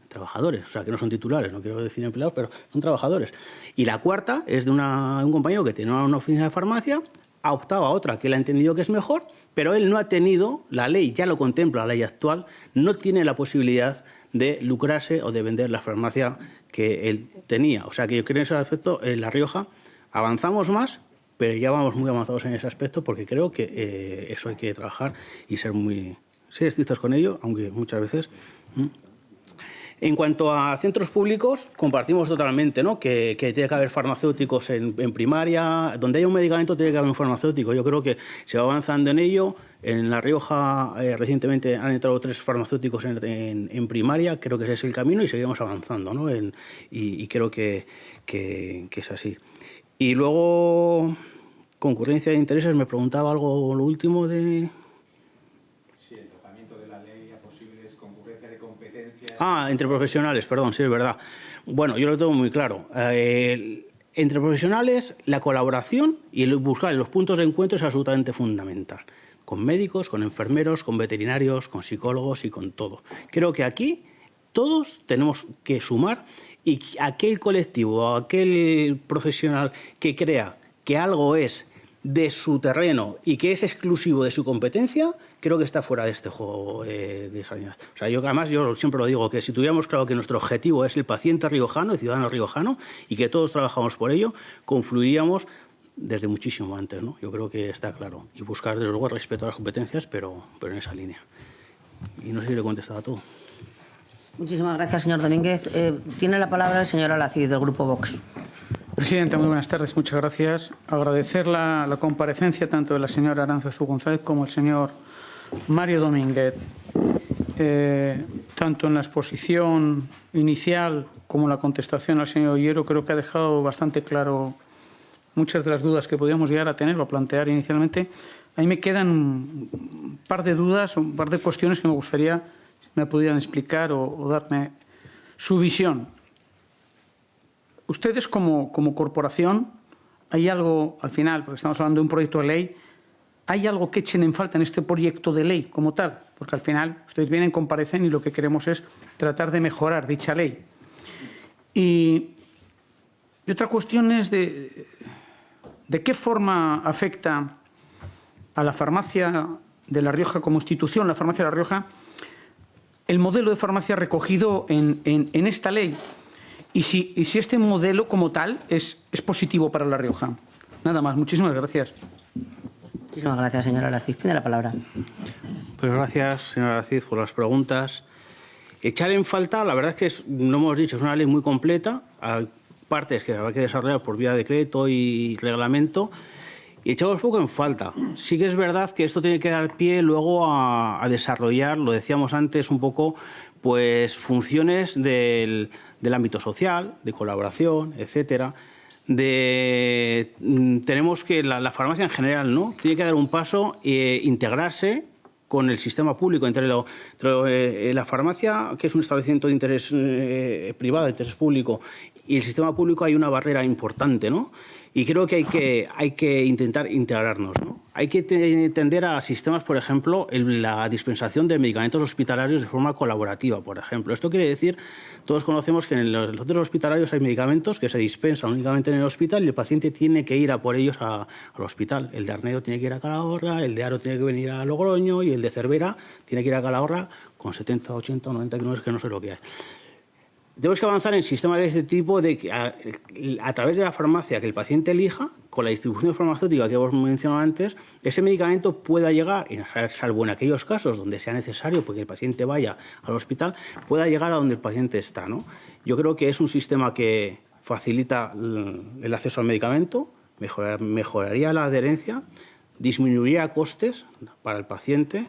trabajadores, o sea que no son titulares, no quiero decir empleados, pero son trabajadores. Y la 4ª es de un compañero que tiene una oficina de farmacia, ha optado a otra que él ha entendido que es mejor, pero él no ha tenido, la ley ya lo contempla, la ley actual, no tiene la posibilidad de lucrarse o de vender la farmacia que él tenía. O sea que yo creo en ese aspecto, en La Rioja avanzamos más, pero ya vamos muy avanzados en ese aspecto, porque creo que eso hay que trabajar y ser estrictos con ello, aunque muchas veces... En cuanto a centros públicos, compartimos totalmente, ¿no? Que tiene que haber farmacéuticos en primaria. Donde haya un medicamento tiene que haber un farmacéutico. Yo creo que se va avanzando en ello. En La Rioja recientemente han entrado 3 farmacéuticos en primaria. Creo que ese es el camino y seguiremos avanzando, ¿no? Y creo que es así. Y luego, concurrencia de intereses, me preguntaba algo lo último de... Entre profesionales, perdón, sí, es verdad. Bueno, yo lo tengo muy claro. Entre profesionales, la colaboración y el buscar los puntos de encuentro es absolutamente fundamental. Con médicos, con enfermeros, con veterinarios, con psicólogos y con todo. Creo que aquí todos tenemos que sumar, y aquel colectivo, aquel profesional que crea que algo es de su terreno y que es exclusivo de su competencia, creo que está fuera de este juego de sanidad. O sea, yo siempre lo digo, que si tuviéramos claro que nuestro objetivo es el paciente riojano, el ciudadano riojano, y que todos trabajamos por ello, confluiríamos desde muchísimo antes, ¿no? Yo creo que está claro. Y buscar, desde luego, respeto a las competencias, pero en esa línea. Y no sé si le he contestado a todo. Muchísimas gracias, señor Domínguez. Tiene la palabra el señor Alacid, del Grupo Vox. Presidenta, muy buenas tardes. Muchas gracias. Agradecer la comparecencia tanto de la señora Aránzazu González como el señor Mario Domínguez. Tanto en la exposición inicial como en la contestación al señor Ollero, creo que ha dejado bastante claro muchas de las dudas que podíamos llegar a tener o a plantear inicialmente. Ahí me quedan un par de dudas, un par de cuestiones que me gustaría me pudieran explicar o darme su visión. Ustedes como corporación, ¿hay algo al final, porque estamos hablando de un proyecto de ley, hay algo que echen en falta en este proyecto de ley como tal? Porque al final ustedes vienen, comparecen y lo que queremos es tratar de mejorar dicha ley. Y otra cuestión es de qué forma afecta a la farmacia de La Rioja como institución, la farmacia de La Rioja, el modelo de farmacia recogido en esta ley. Y si este modelo como tal es positivo para La Rioja. Nada más. Muchísimas gracias. Muchísimas gracias, señora Aracid. Tiene la palabra. Pues gracias, señora Aracid, por las preguntas. Echar en falta, la verdad es que no hemos dicho, es una ley muy completa. Hay partes que habrá que desarrollar por vía de decreto y reglamento. Y echamos poco en falta. Sí que es verdad que esto tiene que dar pie luego a desarrollar, lo decíamos antes, un poco, pues funciones del ámbito social, de colaboración, etcétera. Tenemos que la farmacia en general, ¿no?, tiene que dar un paso e integrarse con el sistema público. Entre la farmacia, que es un establecimiento de interés privado, de interés público, y el sistema público hay una barrera importante, ¿no? Y creo que hay que intentar integrarnos, ¿no? Hay que tender a sistemas, por ejemplo, la dispensación de medicamentos hospitalarios de forma colaborativa, por ejemplo. Esto quiere decir, todos conocemos que en los centros hospitalarios hay medicamentos que se dispensan únicamente en el hospital y el paciente tiene que ir a por ellos al hospital. El de Arnedo tiene que ir a Calahorra, el de Haro tiene que venir a Logroño y el de Cervera tiene que ir a Calahorra con 70, 80 o 90 kilómetros, que no sé lo que hay. Tenemos que avanzar en sistemas de este tipo de que a través de la farmacia que el paciente elija, con la distribución farmacéutica que hemos mencionado antes, ese medicamento pueda llegar, salvo en aquellos casos donde sea necesario porque el paciente vaya al hospital, pueda llegar a donde el paciente está, ¿no? Yo creo que es un sistema que facilita el acceso al medicamento, mejoraría la adherencia, disminuiría costes para el paciente,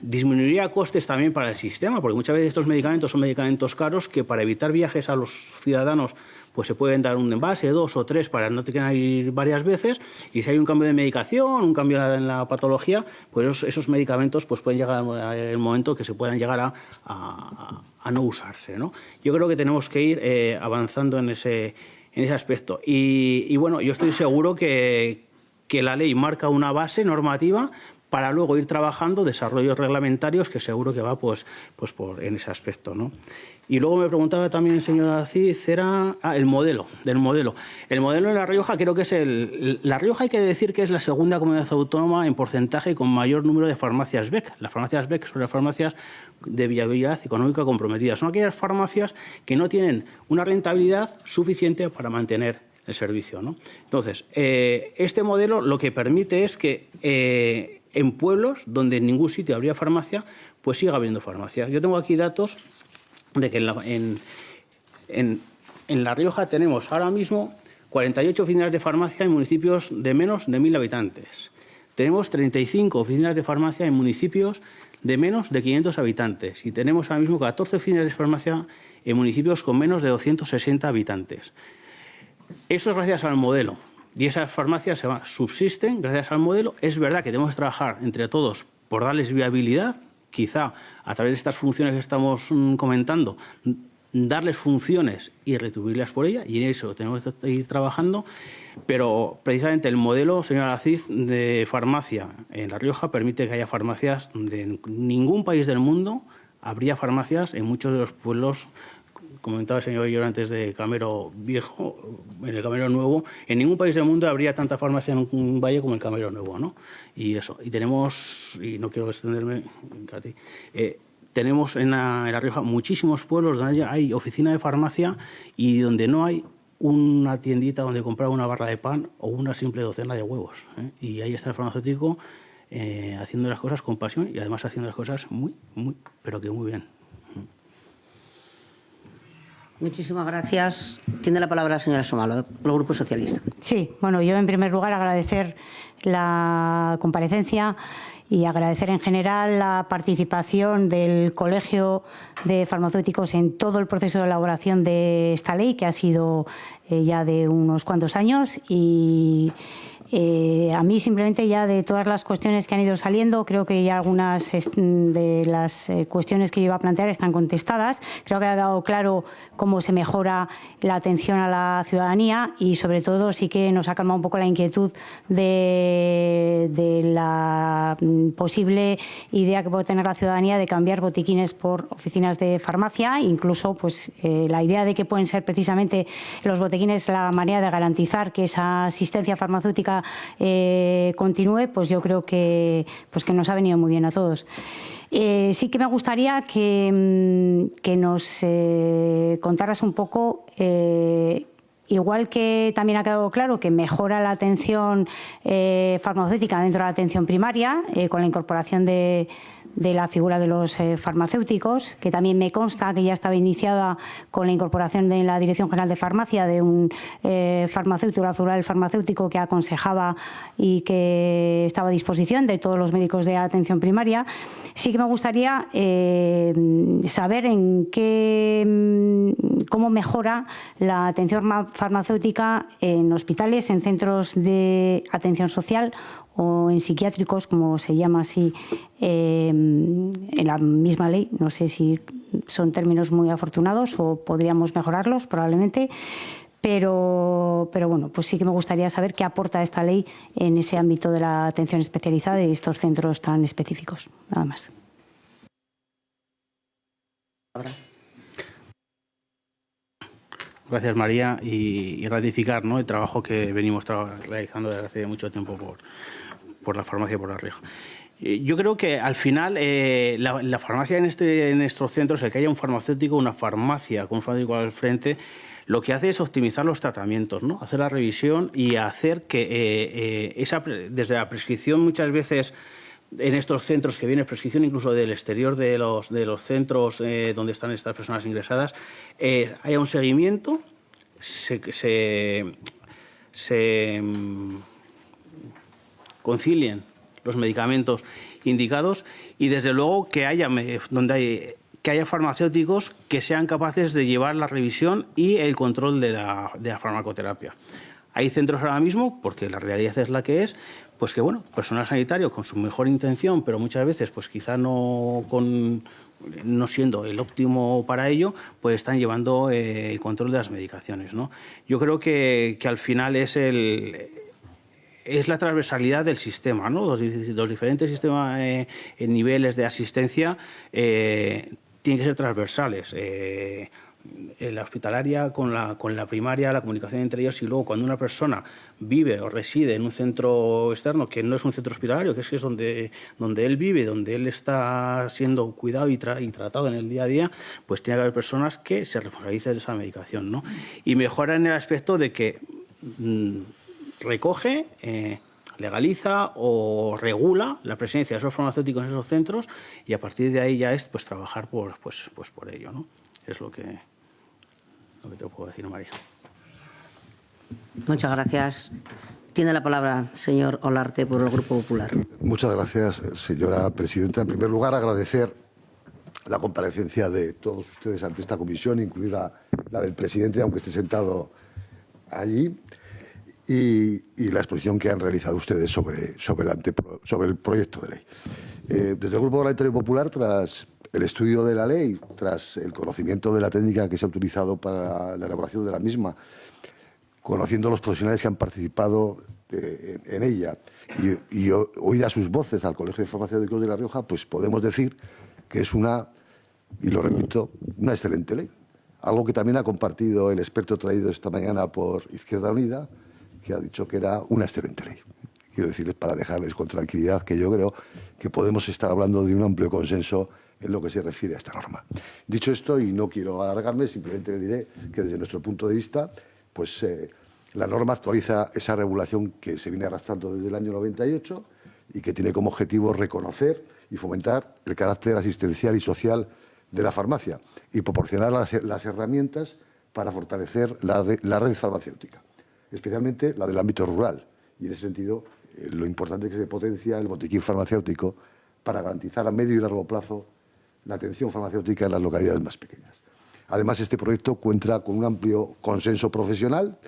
disminuiría costes también para el sistema, porque muchas veces estos medicamentos son medicamentos caros que para evitar viajes a los ciudadanos pues se pueden dar un envase, 2 o 3 para no tener que ir varias veces, y si hay un cambio de medicación, un cambio en la patología, pues esos medicamentos pues pueden llegar al momento que se puedan llegar a no usarse, ¿no? Yo creo que tenemos que ir avanzando en ese aspecto. Y bueno, yo estoy seguro que la ley marca una base normativa para luego ir trabajando desarrollos reglamentarios, que seguro que va pues en ese aspecto, ¿no? Y luego me preguntaba también el señor Acid, era el modelo. El modelo en La Rioja creo que es La Rioja hay que decir que es la segunda comunidad autónoma en porcentaje con mayor número de farmacias BEC. Las farmacias BEC son las farmacias de viabilidad económica comprometida. Son aquellas farmacias que no tienen una rentabilidad suficiente para mantener el servicio, ¿no? Entonces, este modelo lo que permite es que en pueblos donde en ningún sitio habría farmacia, pues siga habiendo farmacia. Yo tengo aquí datos de que en La Rioja tenemos ahora mismo 48 oficinas de farmacia en municipios de menos de 1.000 habitantes. Tenemos 35 oficinas de farmacia en municipios de menos de 500 habitantes. Y tenemos ahora mismo 14 oficinas de farmacia en municipios con menos de 260 habitantes. Eso es gracias al modelo. Y esas farmacias subsisten gracias al modelo. Es verdad que tenemos que trabajar entre todos por darles viabilidad, quizá a través de estas funciones que estamos comentando, darles funciones y retribuirlas por ellas, y en eso tenemos que ir trabajando. Pero precisamente el modelo, señora Acid, de farmacia en La Rioja permite que haya farmacias de ningún país del mundo. Habría farmacias en muchos de los pueblos, comentaba el señor Llor antes de Camero Viejo, en el Camero Nuevo, en ningún país del mundo habría tanta farmacia en un valle como el Camero Nuevo, ¿no? Y eso, y tenemos, y no quiero extenderme, Katy, tenemos en La Rioja muchísimos pueblos donde hay oficina de farmacia y donde no hay una tiendita donde comprar una barra de pan o una simple docena de huevos, ¿eh? Y ahí está el farmacéutico haciendo las cosas con pasión y además haciendo las cosas muy, pero que muy bien. Muchísimas gracias. Tiene la palabra la señora Somalo, del Grupo Socialista. Sí, bueno, yo en primer lugar agradecer la comparecencia y agradecer en general la participación del Colegio de Farmacéuticos en todo el proceso de elaboración de esta ley, que ha sido ya de unos cuantos años. Y a mí simplemente ya de todas las cuestiones que han ido saliendo, creo que ya algunas de las cuestiones que yo iba a plantear están contestadas. Creo que ha quedado claro cómo se mejora la atención a la ciudadanía y sobre todo sí que nos ha calmado un poco la inquietud de la posible idea que puede tener la ciudadanía de cambiar botiquines por oficinas de farmacia. Incluso pues la idea de que pueden ser precisamente los botiquines la manera de garantizar que esa asistencia farmacéutica continúe, pues yo creo que nos ha venido muy bien a todos. Sí que me gustaría que nos contaras un poco igual que también ha quedado claro que mejora la atención farmacéutica dentro de la atención primaria, con la incorporación de la figura de los farmacéuticos, que también me consta que ya estaba iniciada con la incorporación de la Dirección General de Farmacia de un farmacéutico, la figura del farmacéutico que aconsejaba y que estaba a disposición de todos los médicos de atención primaria. Sí que me gustaría saber cómo mejora la atención farmacéutica en hospitales, en centros de atención social o en psiquiátricos, como se llama así en la misma ley. No sé si son términos muy afortunados o podríamos mejorarlos, probablemente. Pero bueno, pues sí que me gustaría saber qué aporta esta ley en ese ámbito de la atención especializada y estos centros tan específicos. Nada más. Gracias, María, y ratificar, ¿no?, el trabajo que venimos realizando desde hace mucho tiempo por la farmacia por La Rioja. Yo creo que al final la farmacia en estos centros, el que haya un farmacéutico, una farmacia con un farmacéutico al frente, lo que hace es optimizar los tratamientos, ¿no?, hacer la revisión y hacer que desde la prescripción muchas veces en estos centros, que viene prescripción incluso del exterior de los centros donde están estas personas ingresadas, haya un seguimiento, se concilien los medicamentos indicados y, desde luego, que haya farmacéuticos que sean capaces de llevar la revisión y el control de la farmacoterapia. Hay centros ahora mismo, porque la realidad es la que es, pues que, bueno, personal sanitario con su mejor intención, pero muchas veces pues quizá no siendo el óptimo para ello, pues están llevando el control de las medicaciones, ¿no? Yo creo que al final es la transversalidad del sistema, ¿no? Los diferentes sistemas, niveles de asistencia tienen que ser transversales. La hospitalaria con la primaria, la comunicación entre ellos, y luego cuando una persona vive o reside en un centro externo que no es un centro hospitalario, que es donde él vive, donde él está siendo cuidado y tratado en el día a día, pues tiene que haber personas que se responsabilicen de esa medicación, ¿no? Y mejora en el aspecto de que recoge, legaliza o regula la presencia de esos farmacéuticos en esos centros, y a partir de ahí ya es pues trabajar por ello, ¿no? Es lo que te puedo decir, María. Muchas gracias. Tiene la palabra señor Olarte por el Grupo Popular. Muchas gracias, señora presidenta. En primer lugar, agradecer la comparecencia de todos ustedes ante esta comisión, incluida la del presidente, aunque esté sentado allí, y la exposición que han realizado ustedes sobre el proyecto de ley. Desde el Grupo Parlamentario Popular, tras el estudio de la ley, tras el conocimiento de la técnica que se ha utilizado para la elaboración de la misma, conociendo a los profesionales que han participado en ella y oídas sus voces al Colegio de Farmacéuticos de La Rioja, pues podemos decir que es y lo repito, una excelente ley. Algo que también ha compartido el experto traído esta mañana por Izquierda Unida, que ha dicho que era una excelente ley. Quiero decirles, para dejarles con tranquilidad, que yo creo que podemos estar hablando de un amplio consenso en lo que se refiere a esta norma. Dicho esto, y no quiero alargarme, simplemente le diré que desde nuestro punto de vista, pues la norma actualiza esa regulación que se viene arrastrando desde el año 98 y que tiene como objetivo reconocer y fomentar el carácter asistencial y social de la farmacia y proporcionar las herramientas para fortalecer la red farmacéutica, especialmente la del ámbito rural. Y en ese sentido, lo importante es que se potencia el botiquín farmacéutico para garantizar a medio y largo plazo la atención farmacéutica en las localidades más pequeñas. Además, este proyecto cuenta con un amplio consenso profesional,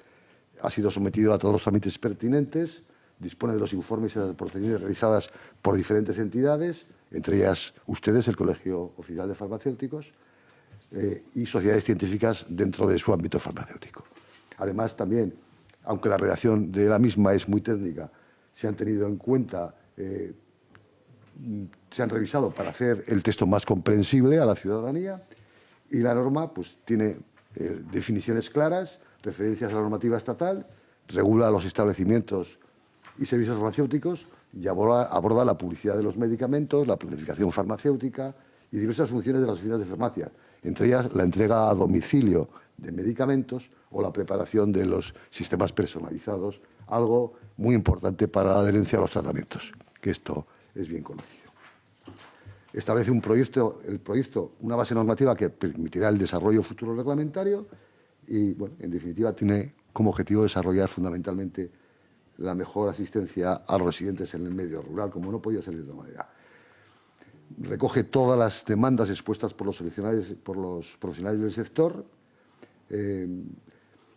ha sido sometido a todos los trámites pertinentes, dispone de los informes y las aportaciones realizadas por diferentes entidades, entre ellas ustedes, el Colegio Oficial de Farmacéuticos, y sociedades científicas dentro de su ámbito farmacéutico. Además, también, aunque la redacción de la misma es muy técnica, se han tenido en cuenta, se han revisado para hacer el texto más comprensible a la ciudadanía, y la norma pues tiene definiciones claras, referencias a la normativa estatal, regula los establecimientos y servicios farmacéuticos y aborda la publicidad de los medicamentos, la planificación farmacéutica y diversas funciones de las oficinas de farmacia, entre ellas la entrega a domicilio de medicamentos o la preparación de los sistemas personalizados, algo muy importante para la adherencia a los tratamientos, que esto es bien conocido. Establece el proyecto una base normativa que permitirá el desarrollo futuro reglamentario y, bueno, en definitiva, tiene como objetivo desarrollar fundamentalmente la mejor asistencia a los residentes en el medio rural, como no podía ser de otra manera. Recoge todas las demandas expuestas por los profesionales del sector,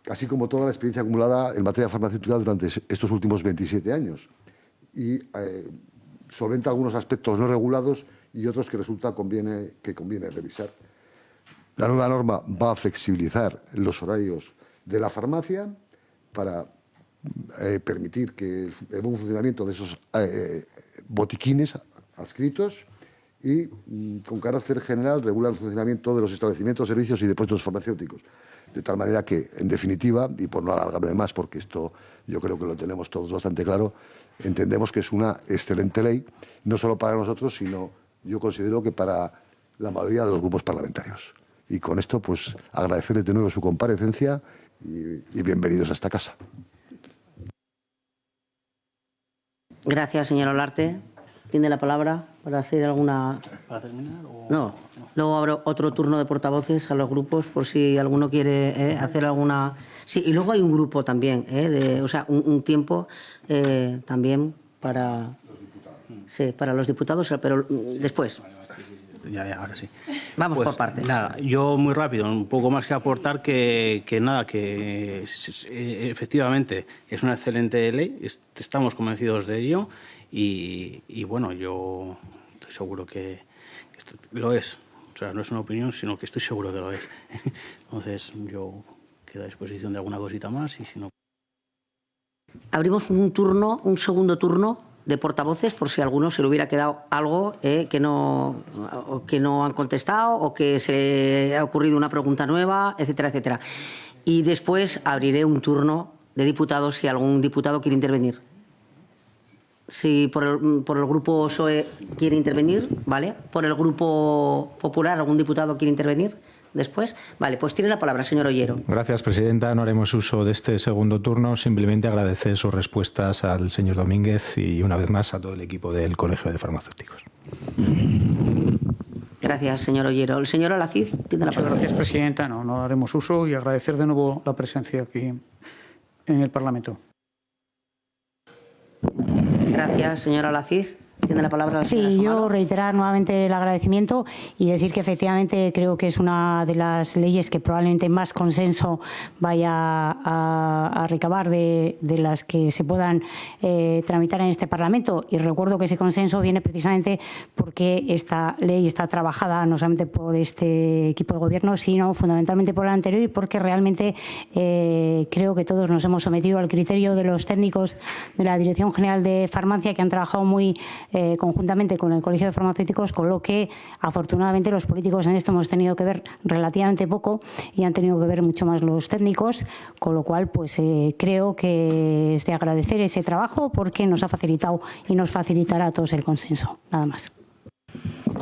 así como toda la experiencia acumulada en materia farmacéutica durante estos últimos 27 años. Y solventa algunos aspectos no regulados y otros que resulta que conviene revisar. La nueva norma va a flexibilizar los horarios de la farmacia para permitir que el buen funcionamiento de esos botiquines adscritos y, con carácter general, regular el funcionamiento de los establecimientos, servicios y depósitos farmacéuticos. De tal manera que, en definitiva, y por no alargarme más, porque esto yo creo que lo tenemos todos bastante claro, entendemos que es una excelente ley, no solo para nosotros, sino yo considero que para la mayoría de los grupos parlamentarios. Y con esto, pues, agradecerles de nuevo su comparecencia y bienvenidos a esta casa. Gracias, señor Olarte. ¿Tiene la palabra para hacer alguna...? ¿Para terminar? No. Luego habrá otro turno de portavoces a los grupos por si alguno quiere hacer alguna... Sí, y luego hay un grupo también, o sea, un tiempo también para... Sí, para los diputados, pero después. Ya, ahora sí. Vamos Pues, por partes. Nada, yo muy rápido, un poco más que aportar que efectivamente es una excelente ley, estamos convencidos de ello y bueno, yo estoy seguro que lo es. O sea, no es una opinión, sino que estoy seguro que lo es. Entonces, yo quedo a disposición de alguna cosita más y si no... Abrimos un segundo turno de portavoces por si a alguno se le hubiera quedado algo que no han contestado o que se ha ocurrido una pregunta nueva, etcétera, etcétera. Y después abriré un turno de diputados si algún diputado quiere intervenir. Si por el grupo PSOE quiere intervenir, ¿vale? Por el grupo Popular, ¿algún diputado quiere intervenir después? Vale, pues tiene la palabra, señor Ollero. Gracias, presidenta. No haremos uso de este segundo turno. Simplemente agradecer sus respuestas al señor Domínguez y, una vez más, a todo el equipo del Colegio de Farmacéuticos. Gracias, señor Ollero. El señor Alacid tiene la palabra. Gracias, presidenta. No haremos uso y agradecer de nuevo la presencia aquí en el Parlamento. Gracias, señora Alacid. Tiene la palabra la señora Sí, Somalo. yo reiterar nuevamente el agradecimiento y decir que efectivamente creo que es una de las leyes que probablemente más consenso vaya a recabar de las que se puedan tramitar en este Parlamento. Y recuerdo que ese consenso viene precisamente porque esta ley está trabajada no solamente por este equipo de gobierno, sino fundamentalmente por el anterior y porque realmente creo que todos nos hemos sometido al criterio de los técnicos de la Dirección General de Farmacia, que han trabajado muy conjuntamente con el Colegio de Farmacéuticos, con lo que afortunadamente los políticos en esto hemos tenido que ver relativamente poco y han tenido que ver mucho más los técnicos, con lo cual pues creo que es de agradecer ese trabajo porque nos ha facilitado y nos facilitará a todos el consenso. Nada más.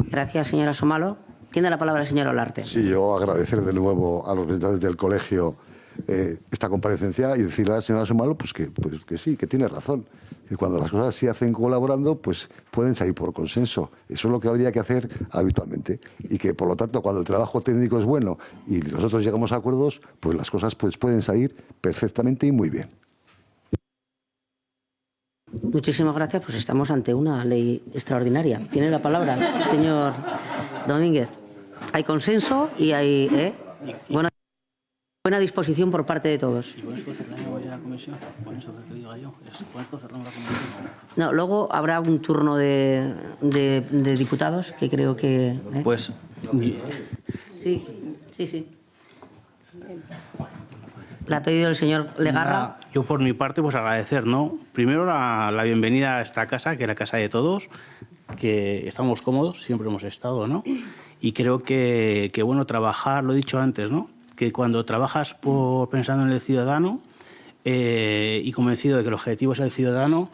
Gracias, señora Somalo. Tiene la palabra el señor Olarte. Sí, yo agradecer de nuevo a los representantes del colegio esta comparecencia y decirle a la señora Somalo pues que sí, que tiene razón. Y cuando las cosas se hacen colaborando, pues pueden salir por consenso. Eso es lo que habría que hacer habitualmente. Y que, por lo tanto, cuando el trabajo técnico es bueno y nosotros llegamos a acuerdos, pues las cosas pues pueden salir perfectamente y muy bien. Muchísimas gracias. Pues estamos ante una ley extraordinaria. Tiene la palabra, señor Domínguez. Hay consenso y hay buena disposición por parte de todos. No, luego habrá un turno de diputados que creo que... Pues... Sí. La ha pedido el señor Legarra. Yo por mi parte pues agradecer, ¿no? Primero la bienvenida a esta casa, que es la casa de todos, que estamos cómodos, siempre hemos estado, ¿no? Y creo que bueno, trabajar, lo he dicho antes, ¿no? Que cuando trabajas pensando en el ciudadano y convencido de que el objetivo es el ciudadano,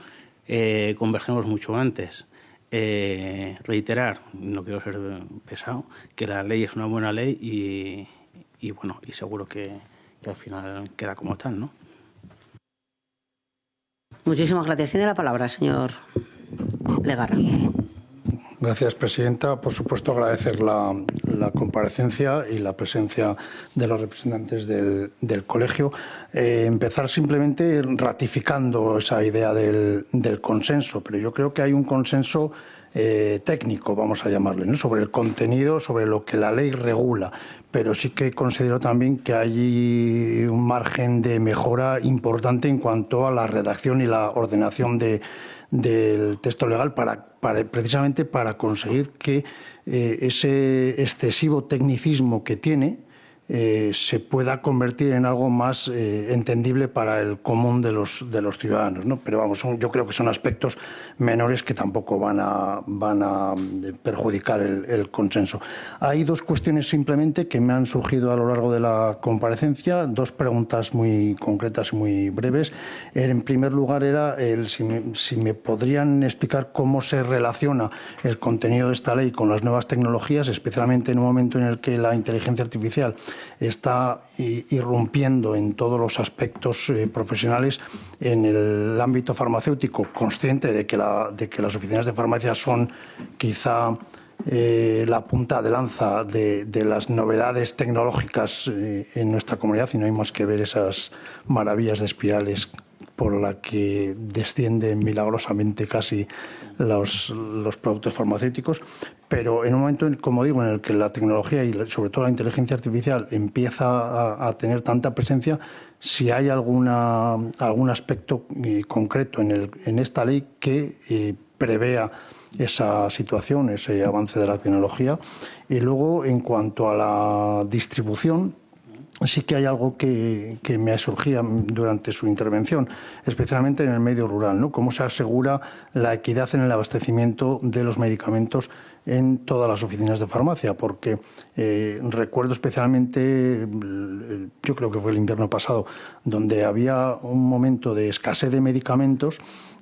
convergemos mucho antes. Reiterar, no quiero ser pesado, que la ley es una buena ley y bueno, y seguro que que al final queda como tal, ¿no? Muchísimas gracias. Tiene la palabra, señor Legarra. Gracias, presidenta. Por supuesto, agradecer la comparecencia y la presencia de los representantes del colegio. Empezar simplemente ratificando esa idea del consenso, pero yo creo que hay un consenso técnico, vamos a llamarle, ¿no?, sobre el contenido, sobre lo que la ley regula, pero sí que considero también que hay un margen de mejora importante en cuanto a la redacción y la ordenación del texto legal precisamente para conseguir que ese excesivo tecnicismo que tiene se pueda convertir en algo más entendible para el común de los ciudadanos, ¿no? Pero vamos, yo creo que son aspectos menores que tampoco van a perjudicar el consenso. Hay dos cuestiones simplemente que me han surgido a lo largo de la comparecencia, dos preguntas muy concretas y muy breves. En primer lugar era si me podrían explicar cómo se relaciona el contenido de esta ley con las nuevas tecnologías, especialmente en un momento en el que la inteligencia artificial está irrumpiendo en todos los aspectos profesionales en el ámbito farmacéutico, consciente de que las oficinas de farmacia son quizá la punta de lanza de las novedades tecnológicas en nuestra comunidad, y no hay más que ver esas maravillas de espirales por la que descienden milagrosamente casi los productos farmacéuticos, pero en un momento, como digo, en el que la tecnología y sobre todo la inteligencia artificial empieza a tener tanta presencia, si hay algún aspecto concreto en esta ley que prevea esa situación, ese avance de la tecnología. Y luego, en cuanto a la distribución, sí que hay algo que me surgía durante su intervención, especialmente en el medio rural, ¿no? Cómo se asegura la equidad en el abastecimiento de los medicamentos en todas las oficinas de farmacia, porque recuerdo especialmente, yo creo que fue el invierno pasado, donde había un momento de escasez de medicamentos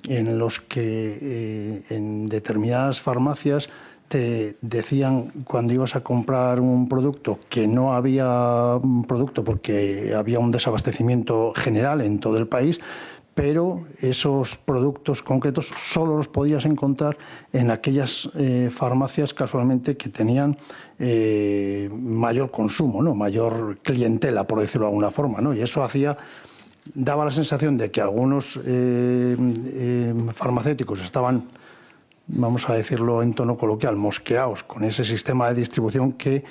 en los que en determinadas farmacias te decían, cuando ibas a comprar un producto, que no había un producto porque había un desabastecimiento general en todo el país, pero esos productos concretos solo los podías encontrar en aquellas farmacias casualmente que tenían mayor consumo, ¿no?, mayor clientela, por decirlo de alguna forma, ¿no? Y eso daba la sensación de que algunos farmacéuticos estaban, vamos a decirlo en tono coloquial, mosqueados con ese sistema de distribución que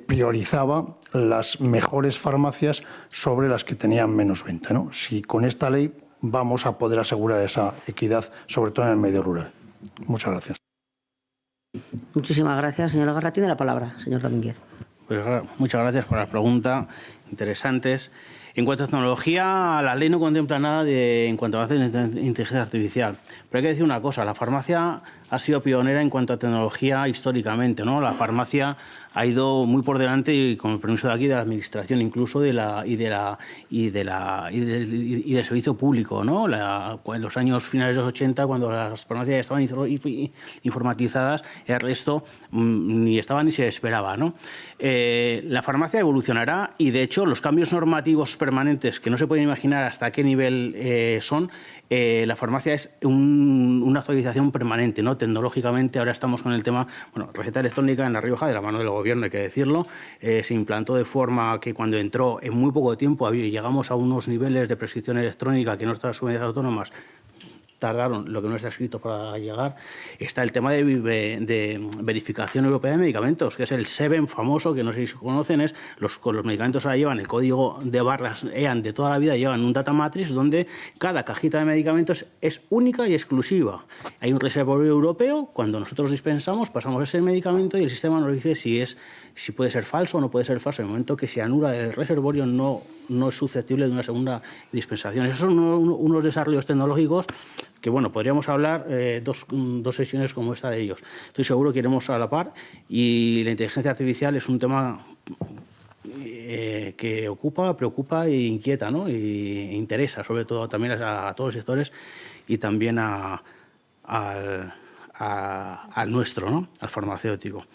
priorizaba las mejores farmacias sobre las que tenían menos venta, ¿no? Si con esta ley vamos a poder asegurar esa equidad, sobre todo en el medio rural. Muchas gracias. Muchísimas gracias, señor Legarra. Tiene la palabra, señor Domínguez. Pues muchas gracias por las preguntas interesantes. En cuanto a tecnología, la ley no contempla nada en cuanto a inteligencia artificial. Pero hay que decir una cosa, la farmacia ha sido pionera en cuanto a tecnología históricamente, ¿no? La farmacia ha ido muy por delante, y con el permiso de aquí, de la administración, incluso del servicio público, ¿no? En los años finales de los 80, cuando las farmacias estaban informatizadas, el resto ni estaba ni se esperaba, ¿no? La farmacia evolucionará, y de hecho los cambios normativos permanentes, que no se pueden imaginar hasta qué nivel son, la farmacia es una actualización permanente, ¿no? Tecnológicamente ahora estamos con el tema, receta electrónica en La Rioja, de la mano del gobierno, hay que decirlo, se implantó de forma que cuando entró, en muy poco tiempo, llegamos a unos niveles de prescripción electrónica que nuestras comunidades autónomas tardaron lo que no está escrito para llegar. Está el tema de verificación europea de medicamentos, que es el SEVEN famoso, que no sé si conocen, con los medicamentos ahora llevan el código de barras EAN de toda la vida, llevan un data matrix donde cada cajita de medicamentos es única y exclusiva. Hay un reservorio europeo, cuando nosotros dispensamos, pasamos ese medicamento y el sistema nos dice si puede ser falso o no puede ser falso. En el momento que se anula el reservorio, no es susceptible de una segunda dispensación. Esos son unos desarrollos tecnológicos que, podríamos hablar dos sesiones como esta de ellos. Estoy seguro que iremos a la par, y la inteligencia artificial es un tema que ocupa, preocupa e inquieta, ¿no? E interesa, sobre todo, también a todos los sectores, y también al nuestro, ¿no?, al farmacéutico.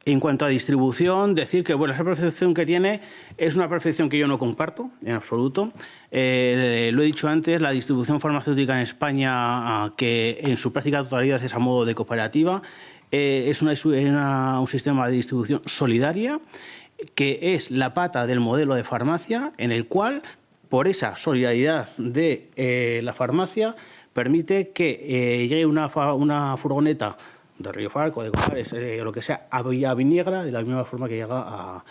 En cuanto a distribución, decir que esa percepción que tiene es una percepción que yo no comparto en absoluto. Lo he dicho antes, la distribución farmacéutica en España, que en su práctica totalidad es a modo de cooperativa, es un sistema de distribución solidaria, que es la pata del modelo de farmacia, en el cual, por esa solidaridad de la farmacia, permite que llegue una furgoneta de Río Falco, de Comares, lo que sea, a Villaviniegra, de la misma forma que llega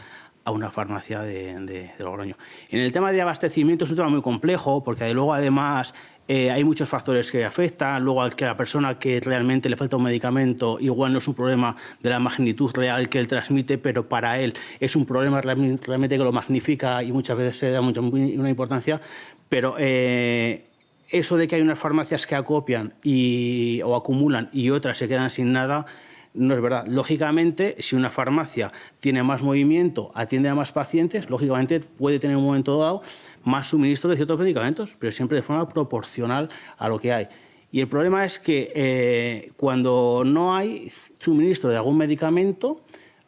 a una farmacia de Logroño. En el tema de abastecimiento es un tema muy complejo, porque luego además hay muchos factores que afectan. Luego, al que la persona que realmente le falta un medicamento, igual no es un problema de la magnitud real que él transmite, pero para él es un problema realmente que lo magnifica y muchas veces se da una importancia. Pero eso de que hay unas farmacias que acopian o acumulan y otras se quedan sin nada, no es verdad. Lógicamente, si una farmacia tiene más movimiento, atiende a más pacientes, lógicamente puede tener en un momento dado más suministro de ciertos medicamentos, pero siempre de forma proporcional a lo que hay. Y el problema es que cuando no hay suministro de algún medicamento,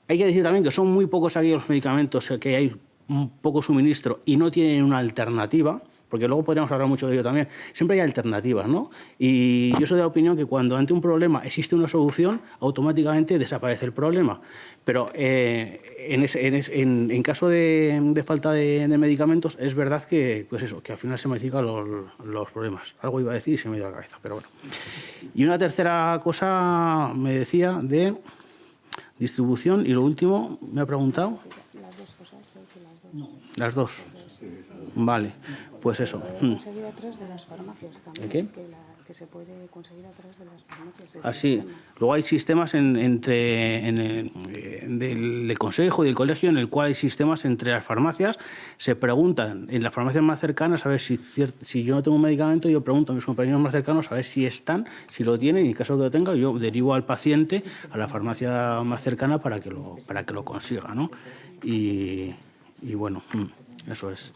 hay que decir también que son muy pocos aquellos medicamentos que hay un poco suministro y no tienen una alternativa, porque luego podríamos hablar mucho de ello también. Siempre hay alternativas, ¿no? Y yo soy de la opinión que cuando ante un problema existe una solución, automáticamente desaparece el problema. Pero en caso de falta de medicamentos, es verdad que, pues eso, que al final se modifican los problemas. Algo iba a decir y se me dio la cabeza, pero bueno. Y una tercera cosa me decía de distribución, y lo último me ha preguntado. Las dos cosas, Las dos. Vale, pues eso. Conseguir a través de las farmacias también. ¿Qué? Que se puede conseguir a través de las farmacias. Así. Luego hay sistemas del Consejo y del Colegio en el cual hay sistemas entre las farmacias. Se preguntan en las farmacias más cercanas a ver si yo no tengo un medicamento, yo pregunto a mis compañeros más cercanos a ver si están, si lo tienen, y en caso de que lo tenga, yo derivo al paciente a la farmacia más cercana para que lo consiga, ¿no? Y bueno, eso es.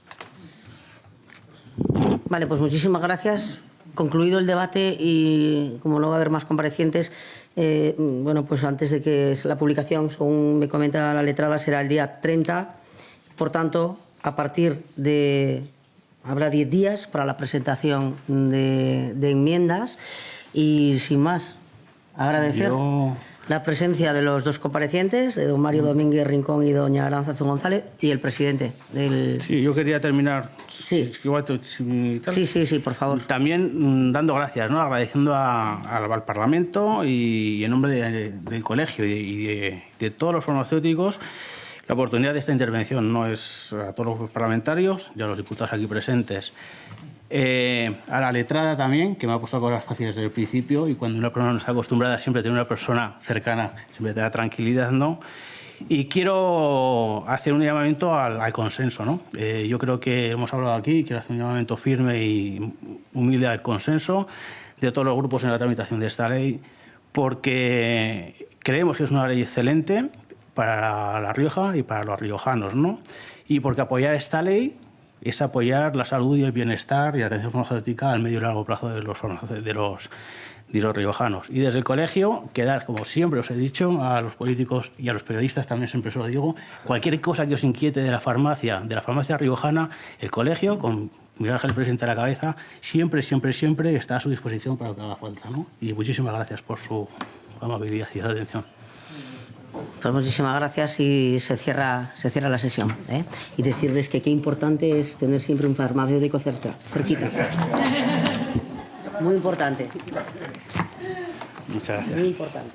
Vale, pues muchísimas gracias. Concluido el debate y como no va a haber más comparecientes, bueno, pues antes de que la publicación, según me comenta la letrada, será el día 30. Por tanto, a partir de... habrá 10 días para la presentación de enmiendas y, sin más, agradecer la presencia de los dos comparecientes, de don Mario Domínguez Rincón y doña Aránzazu González, y el presidente del... Sí, yo quería terminar... Sí, sí, por favor. También dando gracias, ¿no? Agradeciendo al Parlamento y en nombre del Colegio y de todos los farmacéuticos la oportunidad de esta intervención. No es a todos los parlamentarios y a los diputados aquí presentes. A la letrada también, que me ha puesto cosas fáciles desde el principio, y cuando una persona no está acostumbrada siempre a tener una persona cercana, siempre te da tranquilidad, ¿no? Y quiero hacer un llamamiento al consenso, ¿no? Yo creo que hemos hablado aquí, quiero hacer un llamamiento firme y humilde al consenso de todos los grupos en la tramitación de esta ley, porque creemos que es una ley excelente para La Rioja y para los riojanos, ¿no? Y porque apoyar esta ley es apoyar la salud y el bienestar y la atención farmacéutica al medio y largo plazo de los riojanos. Y desde el colegio, quedar, como siempre os he dicho, a los políticos y a los periodistas también siempre os lo digo, cualquier cosa que os inquiete de la farmacia riojana, el colegio, con Miguel Ángel, presidente a la cabeza, siempre está a su disposición para lo que haga falta, ¿no? Y muchísimas gracias por su amabilidad y su atención. Pues muchísimas gracias y se cierra la sesión, ¿eh? Y decirles que qué importante es tener siempre un farmacéutico cerquita. Muy importante. Muchas gracias. Muy importante.